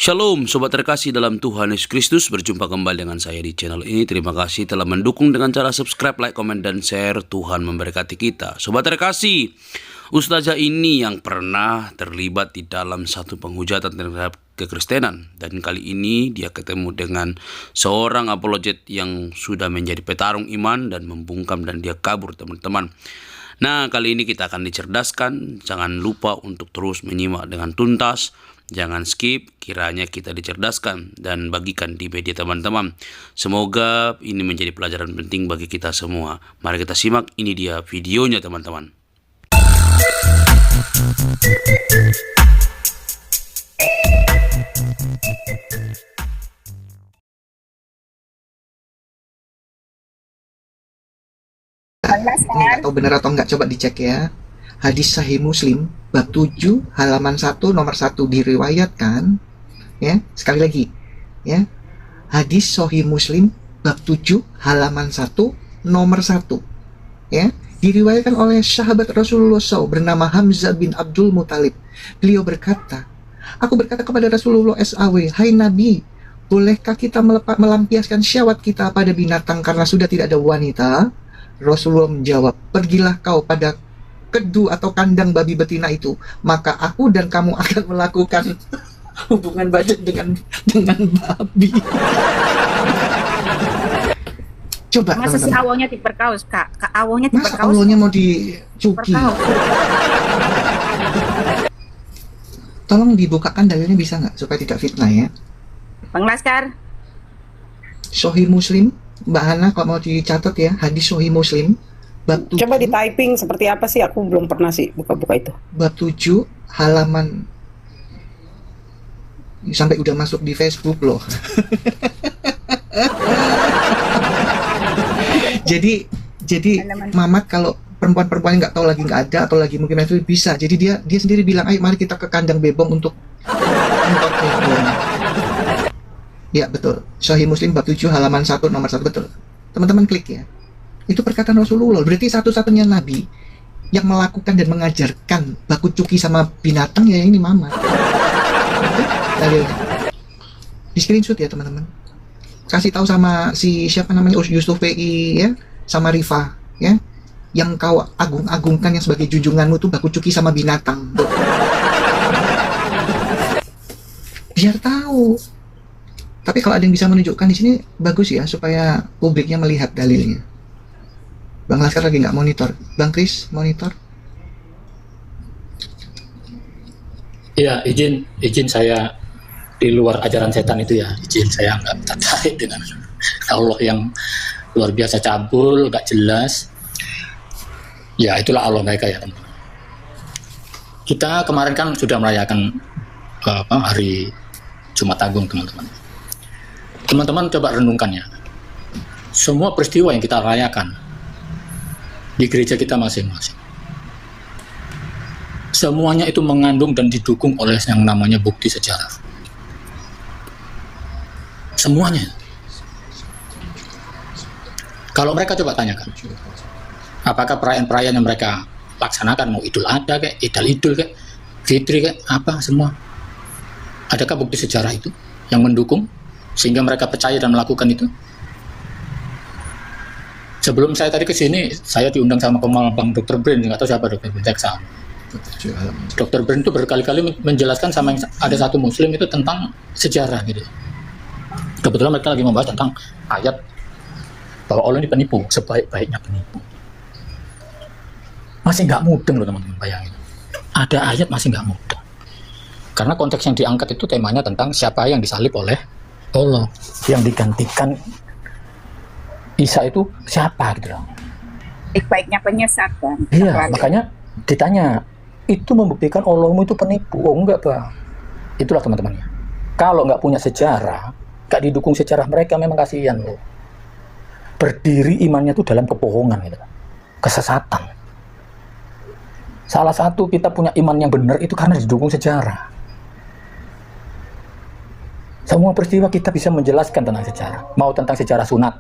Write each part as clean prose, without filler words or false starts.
Shalom Sobat terkasih dalam Tuhan Yesus Kristus, berjumpa kembali dengan saya di channel ini. Terima kasih telah mendukung dengan cara subscribe, like, komen, dan share. Tuhan memberkati kita. Sobat terkasih, ustazah ini yang pernah terlibat di dalam satu penghujatan terhadap kekristenan. Dan kali ini dia ketemu dengan seorang apologet yang sudah menjadi petarung iman dan membungkam, dan dia kabur, teman-teman. Nah, kali ini kita akan dicerdaskan. Jangan lupa untuk terus menyimak dengan tuntas. Jangan skip, kiranya kita dicerdaskan dan bagikan di media teman-teman. Semoga ini menjadi pelajaran penting bagi kita semua. Mari kita simak, ini dia videonya teman-teman. Nggak tahu benar atau enggak, coba dicek ya. Hadis Sahih Muslim bab 7 halaman 1 nomor 1 diriwayatkan ya. Sekali lagi ya. Hadis Sahih Muslim bab 7 halaman 1 nomor 1 ya. Diriwayatkan oleh sahabat Rasulullah SAW bernama Hamzah bin Abdul Muthalib. Beliau berkata, "Aku berkata kepada Rasulullah SAW, hai Nabi, bolehkah kita melampiaskan syahwat kita pada binatang karena sudah tidak ada wanita?" Rasulullah menjawab, "Pergilah kau pada kedu atau kandang babi betina itu, maka aku dan kamu akan melakukan hubungan badan dengan babi." Coba masa si awalnya diperkaus, Kak? Awalnya masa diperkaus. awalnya mau dicuki? Tolong dibukakan dalilnya, bisa nggak, supaya tidak fitnah ya. Bang Laskar. Sahih Muslim, Mbak Hana kalau mau dicatat ya, hadis Sahih Muslim bab 7. Coba di typing seperti apa sih? Aku belum pernah sih buka-buka itu. Bab 7 halaman, sampai udah masuk di Facebook loh. jadi Mamat kalau perempuan-perempuan nggak tahu lagi nggak ada atau lagi mungkin itu bisa. Jadi dia sendiri bilang, ayo mari kita ke kandang bebong untuk bebong. Ya betul, Sahih Muslim bab 7 halaman 1 nomor 1, betul. Teman-teman klik ya. Itu perkataan Rasulullah. Berarti satu-satunya nabi yang melakukan dan mengajarkan baku cuki sama binatang ya ini Mamat. Dalilnya di screenshot ya teman-teman. Kasih tahu sama si siapa namanya, Yusuf PI ya, sama Rifa ya, yang kau agung-agungkan yang sebagai junjunganmu tuh baku cuki sama binatang. Tuh. Biar tahu. Tapi kalau ada yang bisa menunjukkan di sini bagus ya, supaya publiknya melihat dalilnya. Bang Laskar lagi nggak monitor. Bang Kris monitor. Iya, izin saya di luar ajaran setan itu ya. Izin, saya nggak tertarik dengan Allah yang luar biasa cabul, nggak jelas. Ya itulah Allah mereka ya teman-teman. Kita kemarin kan sudah merayakan hari Jumat Agung teman-teman. Teman-teman coba renungkan ya. Semua peristiwa yang kita rayakan di gereja kita masing-masing, semuanya itu mengandung dan didukung oleh yang namanya bukti sejarah. Semuanya. Kalau mereka coba tanyakan, apakah perayaan-perayaan yang mereka laksanakan, mau Idul Adha kayak, Idul kayak, Fitri kayak, apa semua, adakah bukti sejarah itu yang mendukung sehingga mereka percaya dan melakukan itu? Sebelum saya tadi ke sini, saya diundang sama Bang Dr. Brin, nggak tahu siapa Dr. Brin, Teksa. Dr. Brin itu berkali-kali menjelaskan sama ada satu Muslim itu tentang sejarah gitu. Kebetulan mereka lagi membahas tentang ayat bahwa Allah ini penipu, sebaik-baiknya penipu. Masih nggak mudeng loh teman-teman, bayangin. Ada ayat masih nggak mudeng. Karena konteks yang diangkat itu temanya tentang siapa yang disalib oleh Allah, yang digantikan Isa itu siapa gitu loh. Baik-baiknya penyesat kan. Iya, makanya ditanya, itu membuktikan Allahmu itu penipu? Oh enggak Bang. Itulah teman-temannya. Kalau nggak punya sejarah, nggak didukung sejarah, mereka memang kasihan loh. Berdiri imannya itu dalam kebohongan gitu. Kesesatan. Salah satu kita punya iman yang benar itu karena didukung sejarah. Semua peristiwa kita bisa menjelaskan tentang sejarah. Mau tentang sejarah sunat,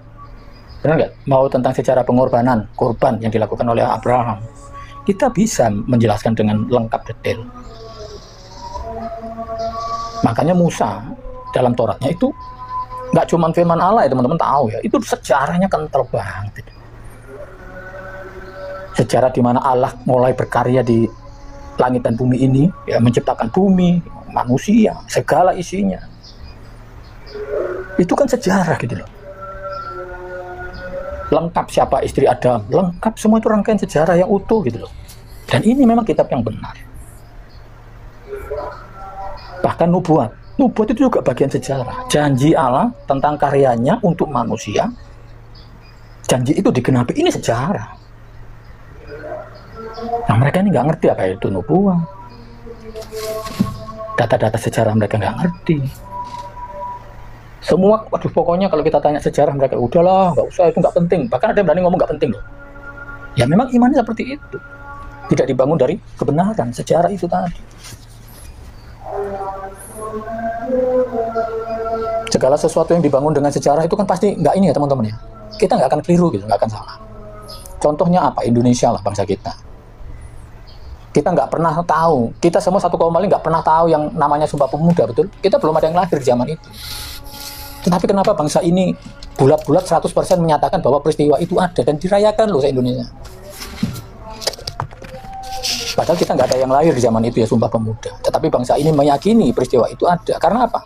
benar nggak? Mau tentang sejarah pengorbanan, korban yang dilakukan oleh Abraham, kita bisa menjelaskan dengan lengkap detail. Makanya Musa dalam Tauratnya itu nggak cuma firman Allah ya teman-teman tahu ya, itu sejarahnya kental banget. Sejarah di mana Allah mulai berkarya di langit dan bumi ini, ya menciptakan bumi, manusia, segala isinya. Itu kan sejarah gitu loh. Lengkap siapa istri Adam, lengkap semua itu rangkaian sejarah yang utuh gitu loh. Dan ini memang kitab yang benar. Bahkan nubuat itu juga bagian sejarah. Janji Allah tentang karyanya untuk manusia, janji itu digenapi, ini sejarah. Nah mereka ini nggak ngerti apa itu nubuat. Data-data sejarah mereka nggak ngerti. Semua, waduh pokoknya kalau kita tanya sejarah mereka, udahlah nggak usah, itu nggak penting. Bahkan ada yang berani ngomong nggak penting loh. Ya memang imannya seperti itu. Tidak dibangun dari kebenaran, sejarah itu tadi. Segala sesuatu yang dibangun dengan sejarah itu kan pasti nggak ini ya teman-teman ya. Kita nggak akan keliru gitu, nggak akan salah. Contohnya apa? Indonesia lah, bangsa kita. Kita nggak pernah tahu, kita semua satu kaum Mali nggak pernah tahu yang namanya Sumpah Pemuda, betul? Kita belum ada yang lahir di zaman itu. Tetapi kenapa bangsa ini bulat-bulat 100% menyatakan bahwa peristiwa itu ada dan dirayakan loh se-Indonesia. Padahal kita nggak ada yang lahir di zaman itu ya Sumpah Pemuda. Tetapi bangsa ini meyakini peristiwa itu ada. Karena apa?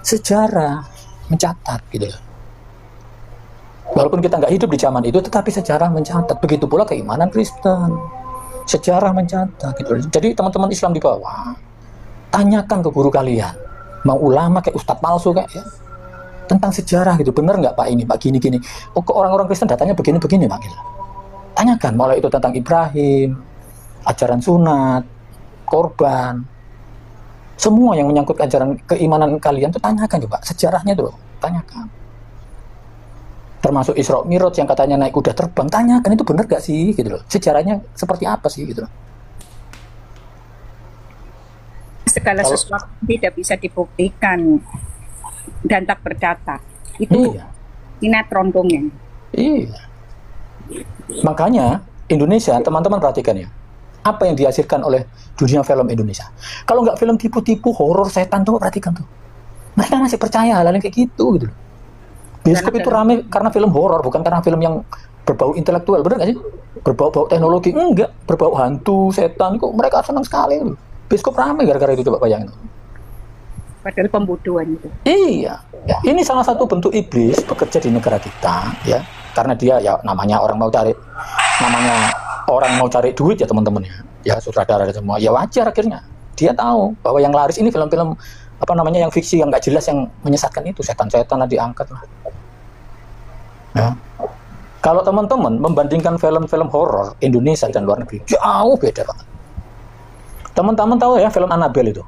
Sejarah mencatat gitu loh. Walaupun kita nggak hidup di zaman itu, tetapi sejarah mencatat. Begitu pula keimanan Kristen. Sejarah mencatat gitu. Jadi teman-teman Islam di bawah, tanyakan ke guru kalian, mau ulama kayak ustadz palsu kayak ya, tentang sejarah gitu, bener nggak Pak ini, Pak gini-gini. Oh, ke orang-orang Kristen datanya begini-begini Pak gitu. Tanyakan, mulai itu tentang Ibrahim, ajaran sunat, korban, semua yang menyangkut ajaran keimanan kalian tuh tanyakan coba, sejarahnya tuh tanyakan. Termasuk Isra Mi'raj yang katanya naik kuda terbang, tanyakan itu benar gak sih gitu loh, sejarahnya seperti apa sih gitu loh. Segala sesuatu tidak bisa dibuktikan dan tak berdata. Itu sinetron dongeng. Iya. Makanya Indonesia, teman-teman perhatikan ya, apa yang dihasilkan oleh dunia film Indonesia. Kalau nggak film tipu-tipu, horor, setan, tuh perhatikan tuh. Mereka masih percaya hal-hal yang kayak gitu gitu loh. Bioskop itu rame karena film horor, bukan karena film yang berbau intelektual, bener nggak sih? Berbau-bau teknologi, enggak. Berbau hantu, setan, kok mereka senang sekali gitu. Bioskop rame gara-gara itu, coba bayangin. Padahal pembodohan itu. Iya, ya, ini salah satu bentuk iblis bekerja di negara kita, ya. Karena dia ya namanya orang mau cari duit ya teman-teman ya sutradara dan semua, ya wajar akhirnya dia tahu bahwa yang laris ini film-film apa namanya yang fiksi yang nggak jelas yang menyesatkan itu, setan-setan lah diangkat lah. Ya. Kalau teman-teman membandingkan film-film horor Indonesia dan luar negeri, jauh beda banget. Teman-teman tahu ya film Annabelle itu?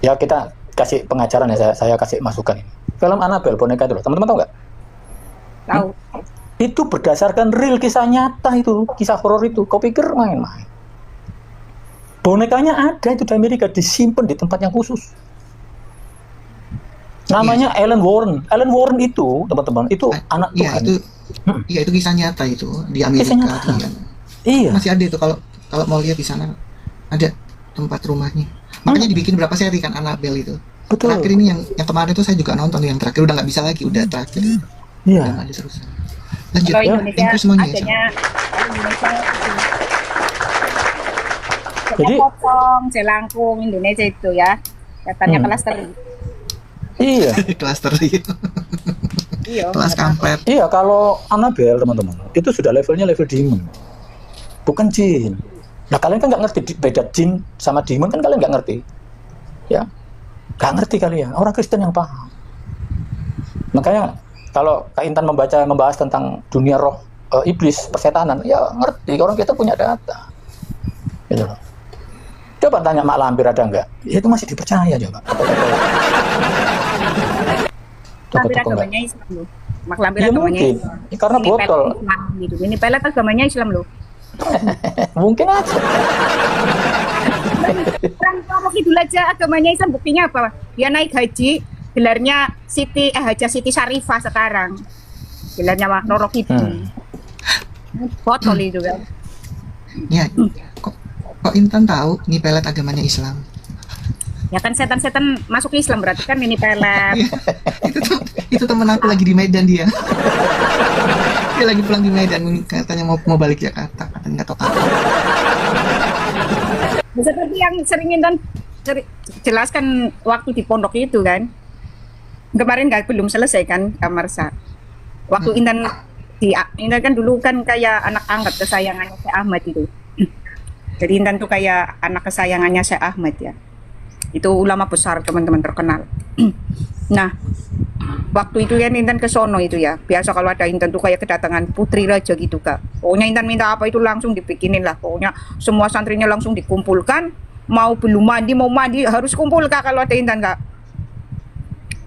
Ya kita kasih pengajaran ya, saya kasih masukan ini. Film Annabelle boneka itu loh, teman-teman tahu nggak? Tahu. Itu berdasarkan real, kisah nyata itu, kisah horor itu. Kau pikir main-main? Bonekanya ada itu di Amerika, disimpan di tempat yang khusus. Namanya Ellen Warren. Ellen Warren itu, teman-teman, itu anak Tuhan. Iya, itu kisah nyata itu di Amerika. Iya. Masih ada itu kalau mau lihat di sana ada tempat rumahnya. Makanya dibikin berapa seri kan Annabelle itu. Betul. Terakhir ini yang kemarin itu saya juga nonton yang terakhir, udah nggak bisa lagi, udah terakhir. Iya. Udah ada terus. Lanjut. Kalau Indonesia itu semuanya adanya Indonesia jadi potong, jelangkung Indonesia itu ya. Katanya klaster. Iya. Klaster itu. Iya. Kelas kampret. Iya, kalau Annabelle teman-teman, itu sudah levelnya level demon. Bukan jin. Nah, kalian kan nggak ngerti beda jin sama demon, kan kalian nggak ngerti. Ya. Nggak ngerti kalian. Orang Kristen yang paham. Makanya kalau Kak Intan membahas tentang dunia roh, iblis, persetanan, ya ngerti. Orang kita punya data. Gitu. Coba tanya Mak Lampir ada nggak? Ya, itu masih dipercaya coba. Lampir agamanya Islam loh. Mak Lampir ya, agamanya mungkin. Islam. Ya, karena Ini botol. Islam, gitu. Ini pelet agamanya Islam loh. Mungkin aja. Orang Romo Kidul aja agamanya Islam, buktinya apa? Dia naik haji, gelarnya Hajah Siti Syarifah sekarang. Gelarnya Roro Kidul. Botol itu kan. Ya, kok Intan tahu ini pelet agamanya Islam? Ya kan setan-setan masuk Islam berarti kan ini pelet. itu temen aku lagi di Medan dia. Dia lagi pulang di Medan, katanya mau balik Jakarta, katanya nggak tahu kapan. Seperti yang sering Intan jelaskan waktu di pondok itu kan. Kemarin belum selesai kan kamar sa. Waktu Intan Intan kan dulu kan kayak anak angkat kesayangannya Syekh Ahmad itu. Jadi Intan tuh kayak anak kesayangannya Syekh Ahmad ya. Itu ulama besar teman-teman terkenal. Nah, waktu itu kan Intan ke sono itu ya. Biasa kalau ada Intan tuh kayak kedatangan putri raja gitu Kak. Pokoknya Intan minta apa itu langsung dibikinin lah. Pokoknya semua santrinya langsung dikumpulkan. Mau belum mandi, mau mandi harus kumpul Kak kalau ada Intan Kak.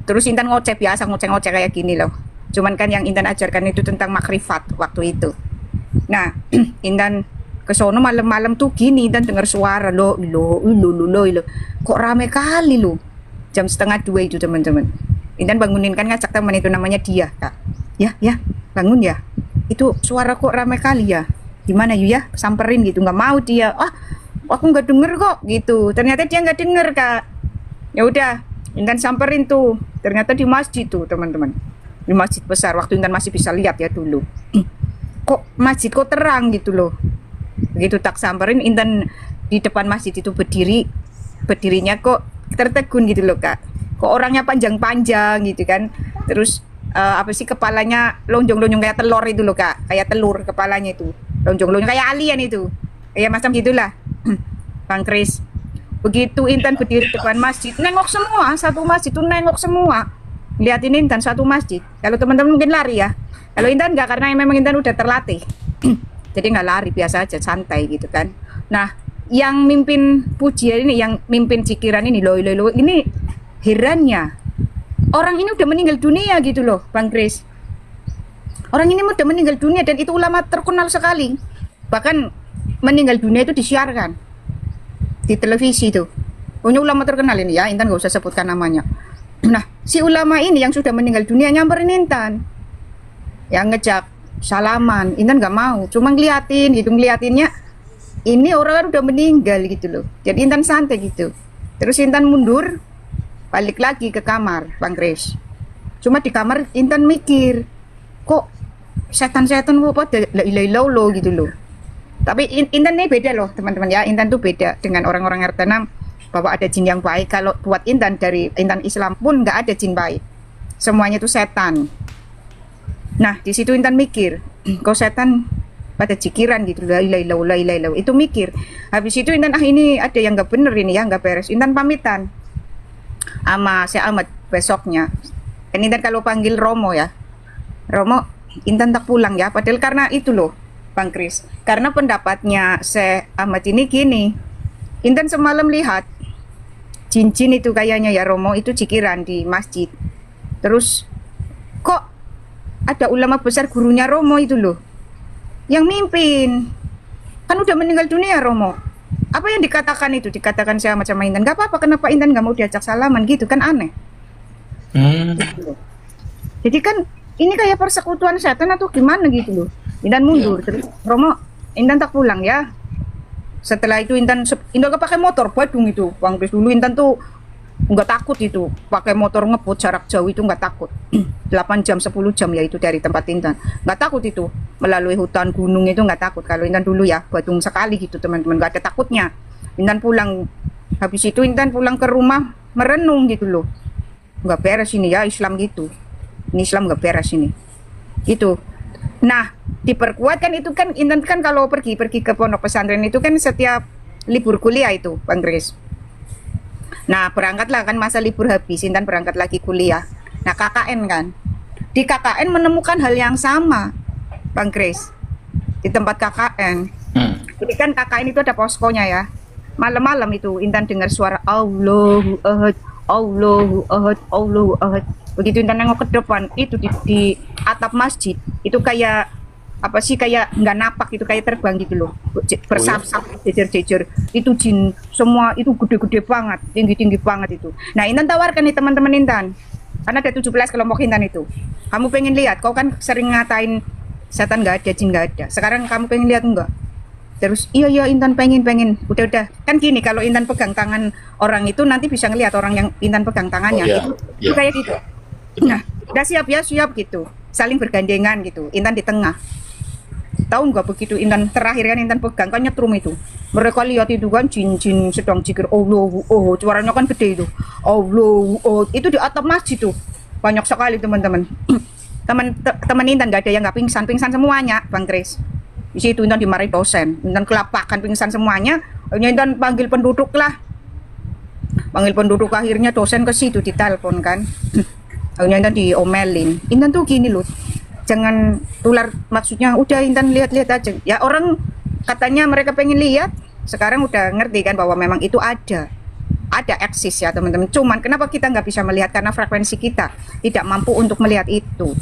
Terus Intan ngoceh biasa, ngoceh-ngoceh kayak gini loh. Cuman kan yang Intan ajarkan itu tentang makrifat waktu itu. Nah, Intan ke sono malam-malam tuh gini dan dengar suara lo kok rame kali lo jam 1:30 itu teman-teman. Intan bangunin kan ngajak teman itu namanya dia Kak. Ya bangun ya, itu suara kok rame kali ya, gimana yuk ya samperin gitu. Nggak mau dia, aku nggak denger kok gitu. Ternyata dia nggak denger Kak. Ya udah Intan samperin tuh, ternyata di masjid tuh teman-teman, di masjid besar waktu Intan masih bisa lihat ya dulu. Kok masjid kok terang gitu loh. Begitu tak samperin Intan di depan masjid itu berdirinya kok tertegun gitu loh Kak. Kok orangnya panjang-panjang gitu kan. Terus apa sih kepalanya lonjong-lonjong kayak telur itu loh Kak. Kayak telur kepalanya itu. Lonjong-lonjong kayak alien itu. Kayak macam gitulah. Bang Kris. Begitu Intan berdiri depan masjid, nengok semua, satu masjid tuh nengok semua. Liatin Intan satu masjid. Kalau teman-teman mungkin lari ya. Kalau Intan enggak, karena memang Intan udah terlatih. Jadi nggak lari, biasa aja, santai gitu kan. Nah, yang mimpin pujian ini, yang mimpin zikiran ini, loh, ini herannya. Orang ini udah meninggal dunia gitu loh, Bang Kris. Orang ini udah meninggal dunia dan itu ulama terkenal sekali. Bahkan meninggal dunia itu disiarkan di televisi tuh. Punya ulama terkenal ini ya, Intan nggak usah sebutkan namanya. Nah, si ulama ini yang sudah meninggal dunia nyamperin Intan. Yang ngejak salaman, Intan nggak mau, cuma ngeliatin gitu, ngeliatinnya ini orang kan udah meninggal gitu loh. Jadi Intan santai gitu. Terus Intan mundur, balik lagi ke kamar, Bang Kris. Cuma di kamar Intan mikir, kok setan-setan kok pada lo gitu loh. Tapi Intan ini beda loh teman-teman ya. Intan tuh beda dengan orang-orang yang tertanam bahwa ada jin yang baik. Kalau buat Intan, dari Intan Islam pun nggak ada jin baik. Semuanya itu setan. Nah, di situ Intan mikir, kok setan pada jikiran gitu, la ilaha illallah, itu mikir. Habis itu Intan, ini ada yang nggak bener ini ya, nggak beres. Intan pamitan sama Syekh Ahmad besoknya. Dan Intan kalau panggil Romo ya, Romo, Intan tak pulang ya. Padahal karena itu loh, Bang Kris. Karena pendapatnya Syekh Ahmad ini gini, Intan semalam lihat jin-jin itu kayaknya ya Romo, itu jikiran di masjid. Terus kok ada ulama besar gurunya Romo itu loh yang mimpin, kan udah meninggal dunia Romo. Apa yang dikatakan itu, dikatakan sama Intan, gak apa-apa, kenapa Intan gak mau diajak salaman gitu kan, aneh. Jadi kan ini kayak persekutuan setan atau gimana gitu loh. Intan mundur, terus Romo, Intan tak pulang ya. Setelah itu Intan pakai motor Badung itu, Bang Kris. Dulu Intan tuh nggak takut itu pakai motor ngebut jarak jauh, itu nggak takut. 8 jam 10 jam ya itu dari tempat Intan, nggak takut itu melalui hutan gunung, itu nggak takut. Kalau Intan dulu ya Badung sekali gitu teman-teman, nggak ada takutnya. Intan pulang, habis itu Intan pulang ke rumah merenung gitu loh, nggak beres ini ya Islam gitu, ini Islam nggak beres ini gitu. Nah, diperkuatkan itu kan Intan kan kalau pergi ke pondok pesantren itu kan setiap libur kuliah itu Bang Kris. Nah, berangkatlah kan masa libur habis, Intan berangkat lagi kuliah. Nah, KKN kan. Di KKN menemukan hal yang sama, Bang Kris. Di tempat KKN. Jadi kan KKN itu ada poskonya ya. Malam-malam itu Intan dengar suara Allahu Ahad, Allahu Ahad, Allahu Ahad. Begitu Intan nengok ke depan, itu di atap masjid. Itu kayak apa sih, kayak nggak napak itu, kayak terbang gitu loh, bersaf-saf, jejer-jejer. Itu jin semua, itu gede-gede banget, tinggi-tinggi banget itu. Nah, Intan tawarkan nih teman-teman Intan, karena ada 17 kelompok Intan itu. Kamu pengen lihat, kau kan sering ngatain setan nggak ada, jin nggak ada. Sekarang kamu pengen lihat enggak? Terus iya Intan pengen udah kan gini, kalau Intan pegang tangan orang itu nanti bisa ngelihat orang yang Intan pegang tangannya. Oh, iya. Itu Iya. kayak gitu. Nah udah siap gitu, saling bergandengan gitu, Intan di tengah. Tahu nggak begitu Intan terakhir kan Intan pegang kan nyetrum itu, mereka lihat itu kan jin sedang zikir Allah, suaranya kan gede itu, Allah, itu di atap masjid tuh banyak sekali teman-teman. Teman Intan nggak ada yang nggak pingsan semuanya Bang Kris. Di situ Intan dimarahi dosen, Intan kelapakan pingsan semuanya. Akhirnya Intan panggil penduduk, akhirnya dosen ke situ ditelepon kan. Akhirnya Intan diomelin. Intan tuh gini loh, jangan tular, maksudnya udah Intan lihat-lihat aja. Ya orang katanya mereka pengen lihat, sekarang udah ngerti kan bahwa memang itu ada eksis ya teman-teman. Cuman kenapa kita nggak bisa melihat, karena frekuensi kita tidak mampu untuk melihat itu.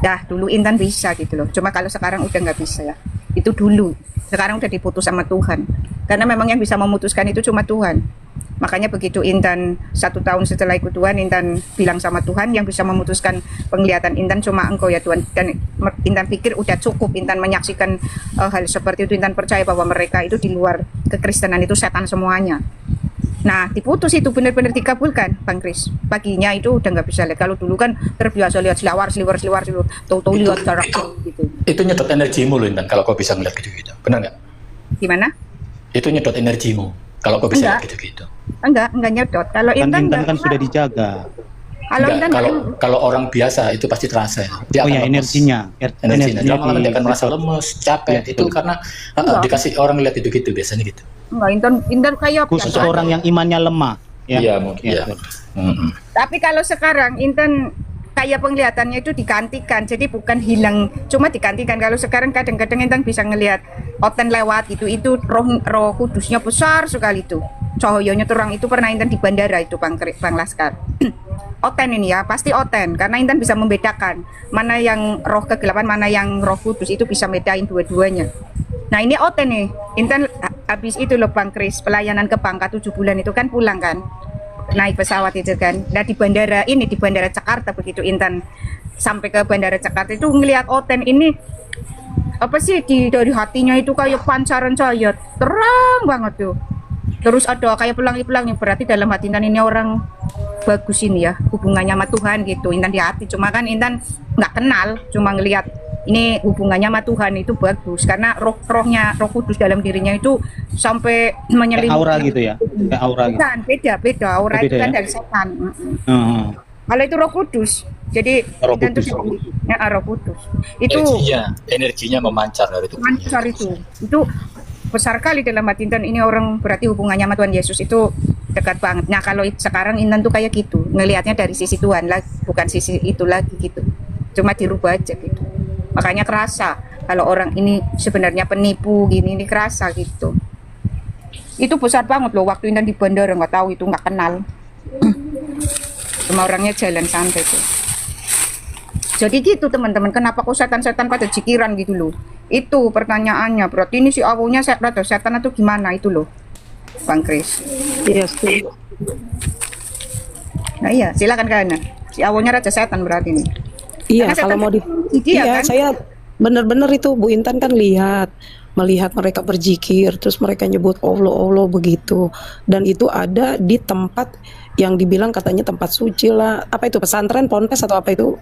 Dulu Intan bisa gitu loh, cuma kalau sekarang udah nggak bisa ya. Itu dulu, sekarang udah diputus sama Tuhan, karena memang yang bisa memutuskan itu cuma Tuhan. Makanya begitu Intan 1 tahun setelah ikut Tuhan, Intan bilang sama Tuhan, yang bisa memutuskan penglihatan Intan cuma Engkau ya Tuhan. Dan Intan pikir udah cukup Intan menyaksikan hal seperti itu. Intan percaya bahwa mereka itu di luar kekristenan itu setan semuanya. Nah diputus itu, benar-benar dikabulkan Bang Kris. Paginya itu udah nggak bisa lihat. Kalau dulu kan terbiasa lihat seliwar tahu lihat jarak gitu. Itu nyedot energimu loh Intan, kalau kau bisa ngeliat gitu-gitu. Benar nggak? Gimana? Itu nyedot energimu kalau kau bisa lihat gitu-gitu. Enggak nyedot. Kalau Kan Intan Intan kan sudah dijaga. Kalau Intan Kalau orang biasa itu pasti terasa ya. Dia Oh akan ya, lemes. energinya Dia malah dia akan merasa lemes, capek. Ya, Itu karena dikasih orang lihat itu gitu biasanya gitu. enggak, Intan kayak khusus biasa. orang yang imannya lemah. Ya. Iya mungkin. Ya. Iya. Mm-mm. Tapi kalau sekarang Intan kayak penglihatannya itu digantikan, jadi bukan hilang, cuma digantikan. Kalau sekarang kadang-kadang Intan bisa ngelihat oten lewat gitu, itu roh kudusnya besar sekali itu. Cahayanya terang itu pernah Intan di bandara itu Bang Laskar. Oten ini ya, pasti oten, karena Intan bisa membedakan mana yang roh kegelapan, mana yang roh kudus, itu bisa bedain dua-duanya. Nah ini oten nih, Intan habis itu loh Bang Kris, pelayanan ke Bangka 7 bulan itu kan pulang kan, naik pesawat itu kan. Nah di bandara Jakarta, begitu Intan sampai ke bandara Jakarta itu ngelihat oten ini, apa sih, dari hatinya itu kayak pancaran cahaya terang banget tuh. Terus ada kayak pelangi-pelangi, berarti dalam hati Intan ini orang bagus ini ya, hubungannya sama Tuhan gitu. Intan di hati, cuma kan Intan nggak kenal, cuma ngelihat ini hubungannya sama Tuhan itu bagus, karena roh kudus dalam dirinya itu sampai menyelimuti Aura gitu ya, kayak aura gitu. Kan beda aura itu kan ya? dari setan. Heeh. Kalau itu roh kudus, jadi Roh Intan kudus. tuh ya, roh kudus itu Energinya memancar dari itu. lancar itu besar kali dalam hati Intan. Ini orang berarti hubungannya sama Tuhan Yesus itu dekat banget. Nah kalau sekarang Intan tuh kayak gitu, ngelihatnya dari sisi Tuhan lah, bukan sisi itu lagi gitu, cuma dirubah aja gitu. Makanya kerasa kalau orang ini sebenarnya penipu gini, ini kerasa gitu. Itu besar banget loh, waktu Intan di bandara nggak tahu itu, nggak kenal. Cuma orangnya jalan santai tuh. Jadi gitu teman-teman, kenapa kok setan-setan pada jikiran gitu loh? Itu pertanyaannya, berarti ini si awalnya setan atau gimana itu loh, Bang Kris? Iya, setuju. Nah iya, silakan Kana. Si awalnya raja setan berarti ini. Iya, Karena kalau setan mau di iya iya, kan? saya benar-benar itu Bu Intan kan melihat mereka berzikir, terus mereka nyebut Allah begitu, dan itu ada di tempat yang dibilang katanya tempat suci lah, apa itu, pesantren, ponpes atau apa itu,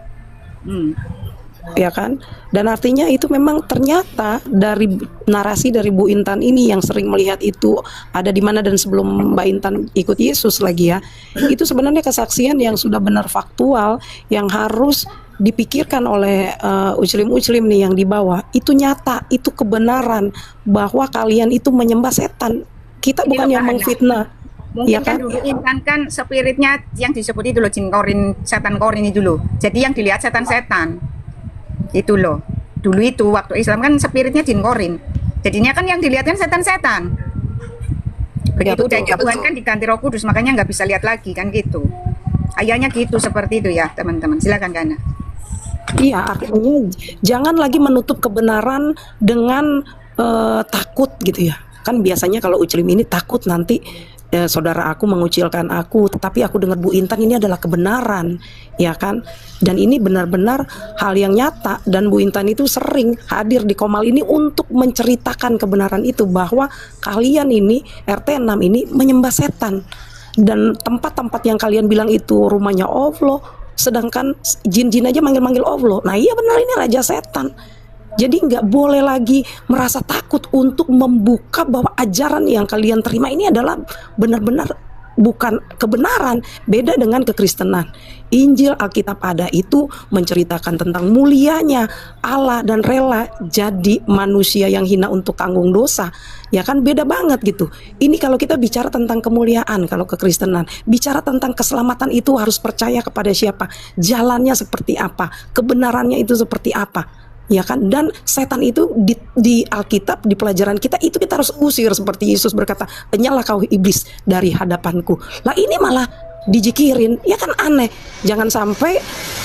ya kan? Dan artinya itu memang ternyata dari narasi dari Bu Intan ini yang sering melihat itu ada di mana, dan sebelum Mbak Intan ikut Yesus lagi ya, itu sebenarnya kesaksian yang sudah benar faktual, yang harus dipikirkan oleh uclim-uclim nih yang di bawah. Itu nyata, itu kebenaran bahwa kalian itu menyembah setan. Kita bukan yang mengfitnah. Mungkin Ya kan kan? dulu Intan kan spiritnya yang disebut itu loh, jin korin, setan korin itu loh. Jadi yang dilihat setan-setan itu loh. Dulu itu waktu Islam kan spiritnya jin korin. Jadinya kan yang dilihat kan setan-setan. Begitu betul, udah jauhan kan diganti Roh Kudus, makanya nggak bisa lihat lagi kan gitu. Ayahnya gitu, seperti itu ya teman-teman. Silakan Kana. Iya, artinya jangan lagi menutup kebenaran dengan takut gitu ya. Kan biasanya kalau uclim ini takut nanti saudara aku mengucilkan aku, tetapi aku dengar Bu Intan ini adalah kebenaran, ya kan? Dan ini benar-benar hal yang nyata, dan Bu Intan itu sering hadir di Komal ini untuk menceritakan kebenaran itu, bahwa kalian ini RT 6 ini menyembah setan, dan tempat-tempat yang kalian bilang itu rumahnya Allah, sedangkan jin-jin aja manggil-manggil Allah. Nah iya benar, ini raja setan. Jadi nggak boleh lagi merasa takut untuk membuka bahwa ajaran yang kalian terima ini adalah benar-benar bukan kebenaran. Beda dengan kekristenan. Injil Alkitab ada itu menceritakan tentang mulianya Allah dan rela jadi manusia yang hina untuk tanggung dosa. Ya kan, beda banget gitu. Ini kalau kita bicara tentang kemuliaan, kalau kekristenan bicara tentang keselamatan itu harus percaya kepada siapa, jalannya seperti apa, kebenarannya itu seperti apa. Ya kan, dan setan itu di Alkitab, di pelajaran kita itu kita harus usir, seperti Yesus berkata, "Lenyaplah kau iblis dari hadapanku." Lah ini malah dijikirin, ya kan aneh. Jangan sampai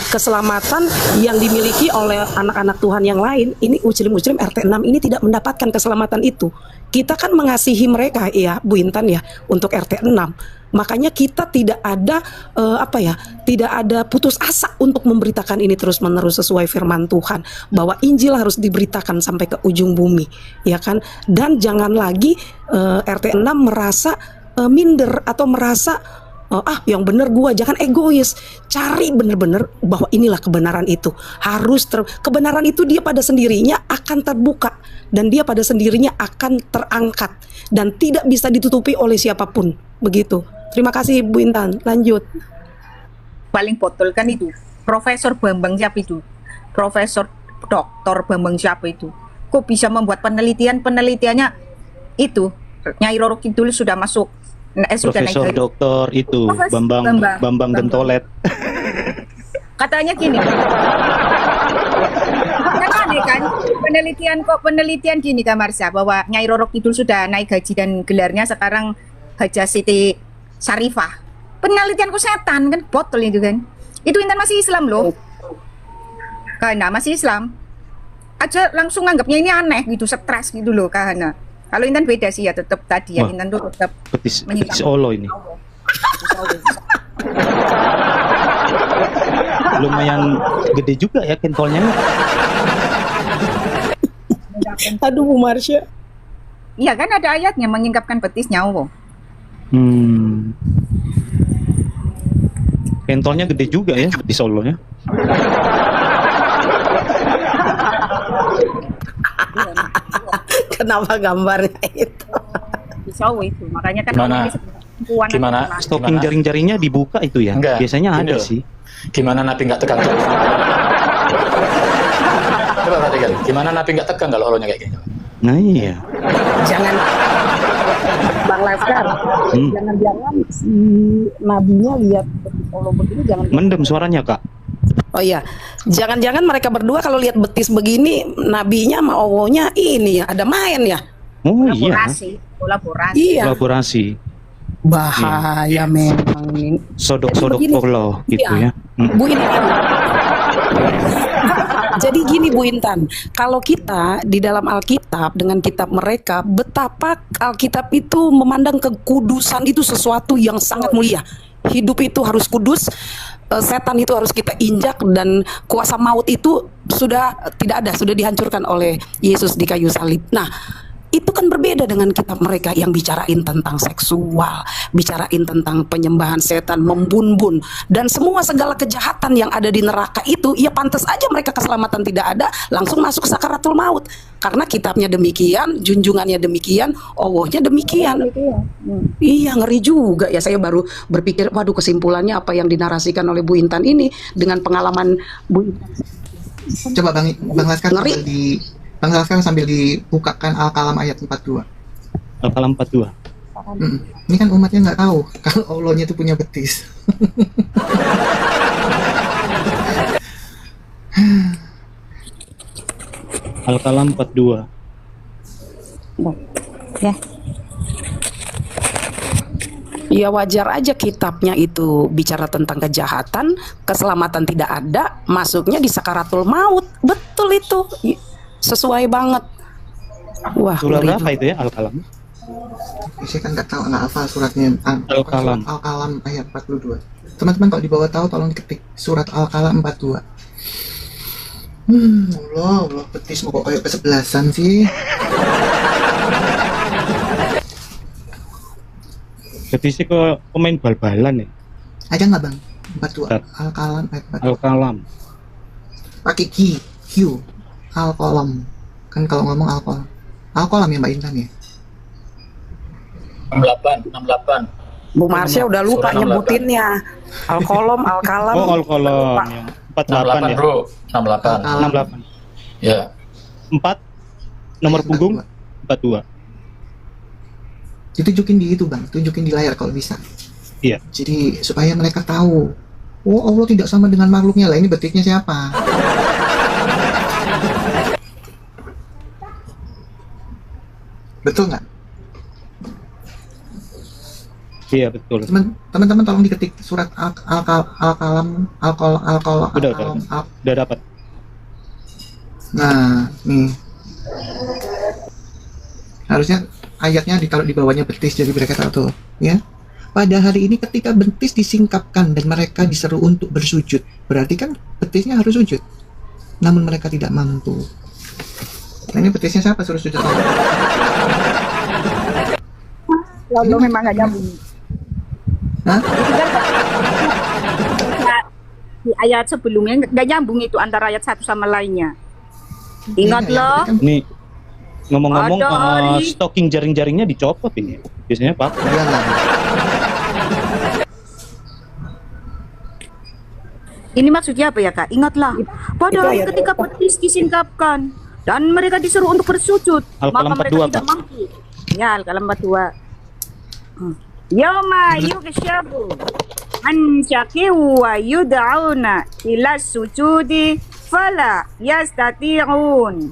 keselamatan yang dimiliki oleh anak-anak Tuhan yang lain, ini Muslim RT 6 ini tidak mendapatkan keselamatan itu. Kita kan mengasihi mereka ya Bu Intan ya, untuk RT 6. Makanya kita tidak ada tidak ada putus asa untuk memberitakan ini terus-menerus sesuai firman Tuhan, bahwa Injil harus diberitakan sampai ke ujung bumi, ya kan? Dan jangan lagi RT 6 merasa minder atau merasa yang benar gua, jangan egois. Cari benar-benar bahwa inilah kebenaran itu. Kebenaran itu dia pada sendirinya akan terbuka, dan dia pada sendirinya akan terangkat dan tidak bisa ditutupi oleh siapapun. Begitu. Terima kasih Bu Intan. Lanjut. Paling botol kan itu Profesor Bambang siapa itu? Profesor Doktor Bambang siapa itu? Kok bisa membuat penelitiannya itu Nyai Roro Kidul sudah masuk sudah Profesor naik Doktor itu Bambang Gentolet. Katanya gini. Kan aneh kan? Penelitian gini Kak Marsha, bahwa Nyai Roro Kidul sudah naik gaji dan gelarnya sekarang Haja Siti Sarifah. Penelitianku setan kan, botol itu kan. Itu Intan masih Islam loh. Karena masih Islam aja langsung nganggapnya ini aneh gitu, stres gitu loh Kahana. Kalau Intan beda sih ya, tetap tadi ya. Wah, Intan tuh tetap Betis Olo ini. Lumayan gede juga ya kentolnya. Aduh Bu Marsha. Iya kan ada ayatnya menyingkapkan betisnya Allah. Pentolnya gede juga ya di Solonya. Kenapa gambarnya itu? Pisau itu, makanya kan Gimana? Stocking jaring-jaringnya dibuka itu ya? Enggak, Biasanya gini ada loh. sih. Gimana Nabi nggak tegang terus? Coba perhatikan, gimana Nabi nggak tegang kalau Allahnya kayak gini? Nah iya. Jangan Bang Laskar, jangan-jangan si nabinya lihat Allah begini, jangan Mendem suaranya Kak. Oh iya, jangan-jangan mereka berdua kalau lihat betis begini, nabinya sama Allahnya ini ya ada main ya. Oh iya. Kolaborasi. Iya. Kolaborasi. Bahaya memang ini. Sodok-sodok Jadi begini, Allah gitu iya, ya. Bu Intan. Jadi gini Bu Intan, kalau kita di dalam Alkitab dengan kitab mereka, betapa Alkitab itu memandang kekudusan itu sesuatu yang sangat mulia. Hidup itu harus kudus, setan itu harus kita injak, dan kuasa maut itu sudah tidak ada, sudah dihancurkan oleh Yesus di kayu salib. Nah, itu kan berbeda dengan kitab mereka yang bicarain tentang seksual, bicarain tentang penyembahan setan, membun-bun, dan semua segala kejahatan yang ada di neraka itu, ya pantas aja mereka keselamatan tidak ada, langsung masuk sakaratul maut. Karena kitabnya demikian, junjungannya demikian, Allahnya demikian. Iya, ngeri juga ya. Saya baru berpikir, waduh, kesimpulannya apa yang dinarasikan oleh Bu Intan ini dengan pengalaman Bu Intan. Coba Bang Laskar Ngeri. Bang Laskar sambil dibukakan Al-Kalam ayat 42. Al-Kalam 42. Ini kan umatnya nggak tahu kalau Allahnya itu punya betis. Al-Kalam 42. Ya. Ya wajar aja kitabnya itu bicara tentang kejahatan, keselamatan tidak ada, masuknya di sakaratul maut. Betul itu. Sesuai banget. Wah, Surah ngeri berapa juga. itu ya Al-Kalam? Saya kan nggak tahu, nggak hafal suratnya. Al-Qalam. Surat Al-Qalam ayat 42. Teman-teman kalau di bawah tahu tolong diketik surat Al-Qalam 42. Allah, betis mau kok kayak kesebelasan sih. Jadi sih kok pemain bal-balan ya. Ada nggak bang? 42. Ustaz. Al-Qalam ayat 42. Al-Qalam. Pakai Q. Al-Qalam. Kan kalau ngomong Al-Qalam. Al-Qalam ya Mbak Intan ya? 68. Bu Marsha udah lupa Surah 68. nyebutinnya. Al-Qalam, Al-Qalam. Oh, Al-Qalam yang 48 ya. Bro. 68. Al-Qalam. 68. Ya. 4 nomor punggung 42. Ditunjukin di itu bang, tunjukin di layar kalau bisa. Iya. Jadi supaya mereka tahu, oh Allah tidak sama dengan makhluknya lah. Ini betiknya siapa? Betul nggak? Iya, betul. Teman-teman tolong diketik surat Al-Qalam. Udah dapat. Nah, nih. Harusnya ayatnya ditaruh di bawahnya betis, jadi mereka tahu tuh, ya. Pada hari ini ketika betis disingkapkan dan mereka diseru untuk bersujud, berarti kan betisnya harus sujud. Namun mereka tidak mampu. Nah, ini betisnya siapa suruh sujud? Lalu memang nggak nyambung. Hah? Di ayat sebelumnya nggak nyambung itu antara ayat satu sama lainnya. Ingat Iya, loh. kan- Nih ngomong-ngomong Ada hari- stocking jaring-jaringnya dicopot ini. Biasanya Pak. Iyalah. Ini maksudnya apa ya kak? Ingatlah, pada hari ayat ketika petis disingkapkan dan mereka disuruh untuk bersujud, Al-Qalam maka mereka 42, tidak Pak. mampu. Ya, Al-Qalam 42. Yawma yukshabu an syaki wa yud'auna ila sujudi fala yastati'un.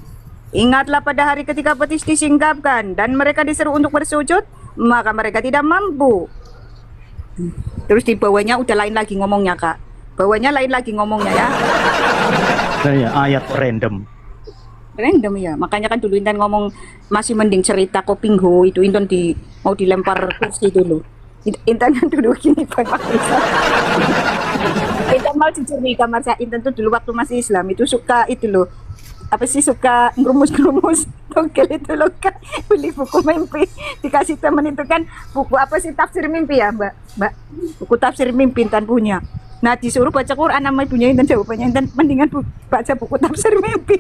Ingatlah pada hari ketika petis disingkapkan dan mereka disuruh untuk bersujud, maka mereka tidak mampu. Terus di bawahnya udah lain lagi ngomongnya kak. Bawahnya lain lagi ngomongnya ya. Saya ayat random. Random ya. Makanya kan dulu Intan ngomong masih mending cerita Kopingho itu Intan mau dilempar kursi dulu. Intan kan dulu gini Bang Isa. Intan mau jujur nih kamar saya. Intan tuh dulu waktu masih Islam itu suka itu loh. Apa sih suka ngerumus-ngerumus togel itu loh kan, beli buku mimpi dikasih temen itu kan buku apa sih tafsir mimpi ya mbak buku tafsir mimpi Intan punya. Nah disuruh baca Quran sama ibunya Intan, jawabannya Intan mendingan baca buku tafsir mimpi.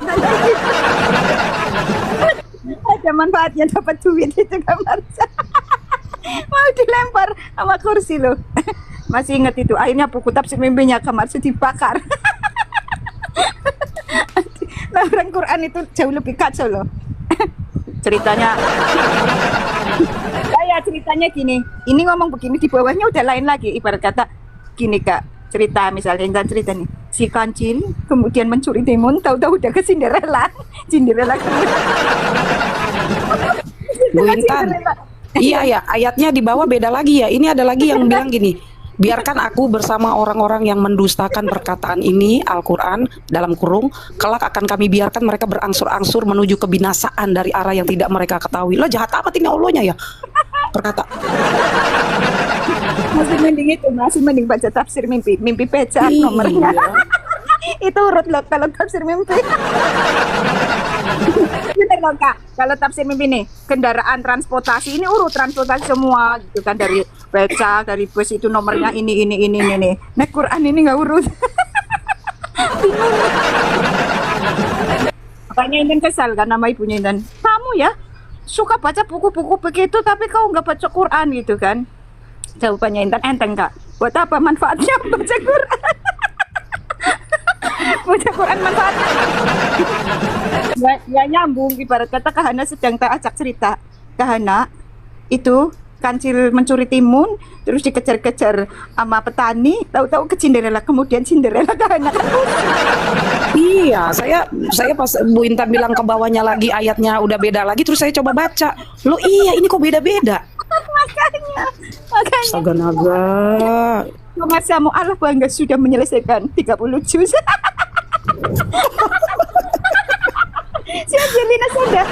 Ada manfaatnya dapat duit itu kamar mau dilempar sama kursi loh. Masih ingat itu akhirnya buku tafsir mimpinya kamar dibakar. Nah, orang Quran itu jauh lebih kacau loh. Ceritanya ceritanya gini, ini ngomong begini di bawahnya udah lain lagi. Ibarat kata gini kak, cerita misalnya Intan cerita nih, si kancil kemudian mencuri timun, tahu-tahu udah ke Cinderella. Bu Intan. Iya ya, ayatnya di bawah beda lagi ya. Ini ada lagi yang bilang gini, biarkan aku bersama orang-orang yang mendustakan perkataan ini, Al-Quran, dalam kurung, kelak akan kami biarkan mereka berangsur-angsur menuju kebinasaan dari arah yang tidak mereka ketahui. Lah jahat amat ini Allahnya ya. Perkata. Masih mending baca tafsir mimpi pecah nomornya. Itu urut loh kalau tafsir mimpi. Bener loh kak, kalau tafsir mimpi nih kendaraan transportasi ini urut transportasi semua gitu kan, dari beca, dari bus itu nomornya ini. Nah Quran ini nggak urut. Bingung. Makanya Intan kesal kan nama ibunya Intan. Kamu ya suka baca buku-buku begitu tapi kau nggak baca Quran gitu kan? Jawabannya Intan enteng kak. Buat apa manfaatnya baca Quran? Baca Quran manfaatnya nggak nyambung. Ibarat kata Kahana sedang tak ajak cerita, Kahana itu kancil mencuri timun terus dikejar-kejar sama petani, tahu-tahu ke Cinderella, kemudian Cinderella Kahana kan. Iya, saya pas Bu Intan bilang ke bawahnya lagi ayatnya udah beda lagi, terus saya coba baca. Loh iya, ini kok beda-beda. makanya Astaga naga. Mas Samu Allah bangga sudah menyelesaikan 30 juz. Si Angelina sadar.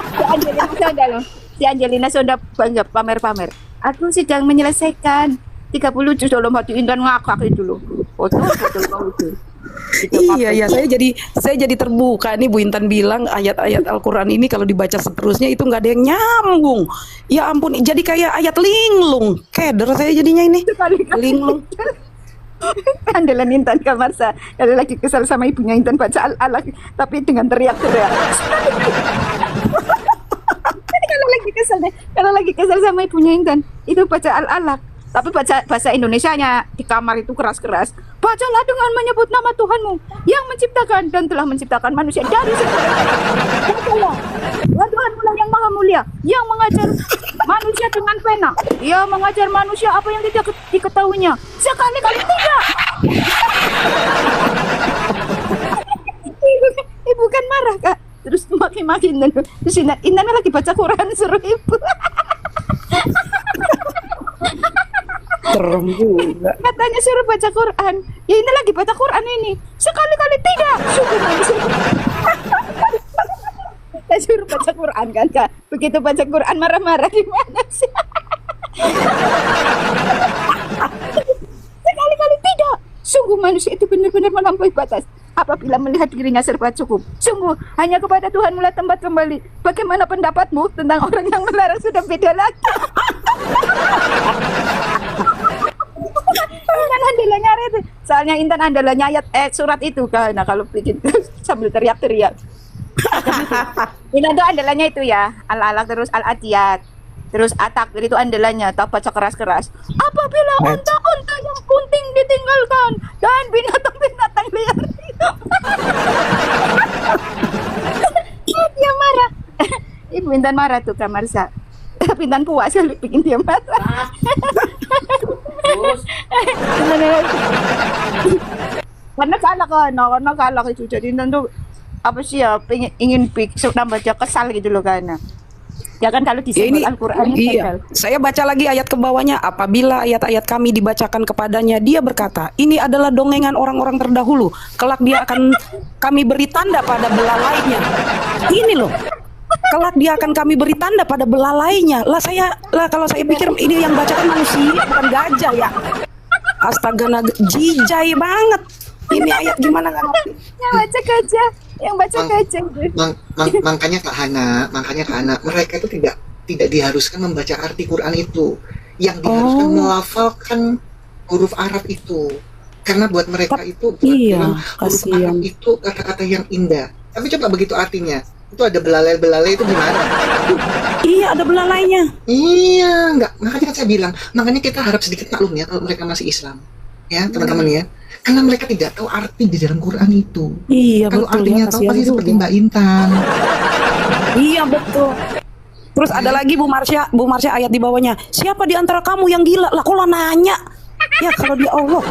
Si Angelina sadar loh. si Angelina sudah bangga pamer-pamer. Aku sedang menyelesaikan 30 juz dalam hati Intan ngakak itu loh. Foto kau itu. Iya, saya jadi terbuka nih Bu Intan bilang ayat-ayat Al-Qur'an ini kalau dibaca seterusnya itu nggak ada yang nyambung. Ya ampun, jadi kayak ayat linglung. Keder saya jadinya ini. Linglung. Andalan Intan Kamarsa. Kalau lagi kesal sama ibunya Intan baca Al-Alaq tapi dengan teriak-teriak. Kalau lagi kesal sama ibunya Intan itu baca Al-Alaq. Tapi baca bahasa Indonesianya di kamar itu keras-keras. Bacalah dengan menyebut nama Tuhanmu yang menciptakan dan telah menciptakan manusia dari segala. Bacalah Tuhanmu lah yang maha mulia, yang mengajar manusia dengan pena. Ia mengajar manusia apa yang tidak diketahuinya. Sekali-kali tidak. Ibu kan marah Kak. Terus maki-maki Intan. Terus Intan lagi baca Quran suruh ibu. Serem juga. Katanya suruh baca Quran. Ya ini lagi baca Quran ini. Sekali-kali tidak. Saya suruh baca Quran kan Kak. Begitu baca Quran marah-marah gimana sih? Sekali-kali tidak. Sungguh manusia itu benar-benar melampaui batas. Apabila melihat dirinya serba cukup. Sungguh hanya kepada Tuhan mula tempat kembali. Bagaimana pendapatmu tentang orang yang melarang sudah beda lagi? Intan andalannya itu. Soalnya Intan andalannya ayat surat itu kan. Nah kalau bikin sambil teriak-teriak. Intan tuh andalannya itu ya. Al-Alaq terus Al-Adiyat. Terus At-Takwir itu andalannya. Tak baca keras-keras. Apabila unta-unta yang kunting ditinggalkan dan binatang-binatang liar itu. Dia marah. Ibu Intan marah tuh Kak Marsha. Intan puas kali bikin dia marah. Karena kalah itu jadi Intan tuh apa sih ya ingin nambah kesal gitu loh karena ya kan kalau disebut Al-Qur'an iya. Saya baca lagi ayat ke bawahnya. Apabila ayat-ayat kami dibacakan kepadanya, dia berkata, ini adalah dongengan orang-orang terdahulu. Kelak dia akan kami beri tanda pada belalainya. Ini loh. Kelak dia akan kami beri tanda pada belalainya. Kalau saya pikir ini yang bacakan manusia bukan gajah ya. Astaga, jijai banget. Ini ayat gimana nggak ngerti? Yang baca gajah. Makanya Kak Hana, mereka itu tidak diharuskan membaca arti Quran itu. Yang diharuskan melafalkan huruf Arab itu. Karena buat mereka itu huruf Arab itu kata-kata yang indah. Tapi coba begitu artinya. Itu ada belalai itu gimana? Iya, ada belalainya. Iya, makanya kan saya bilang, makanya kita harap sedikit maklum ya kalau mereka masih Islam. Ya, teman-teman ya. Karena mereka tidak tahu arti di dalam Quran itu. Iya, kalau betul. Artinya tahu pasti seperti Mbak Intan. Iya, betul. Terus ada lagi Bu Marsha ayat di bawahnya. Siapa di antara kamu yang gila? Lah kok lo nanya? Ya kalau di Allah.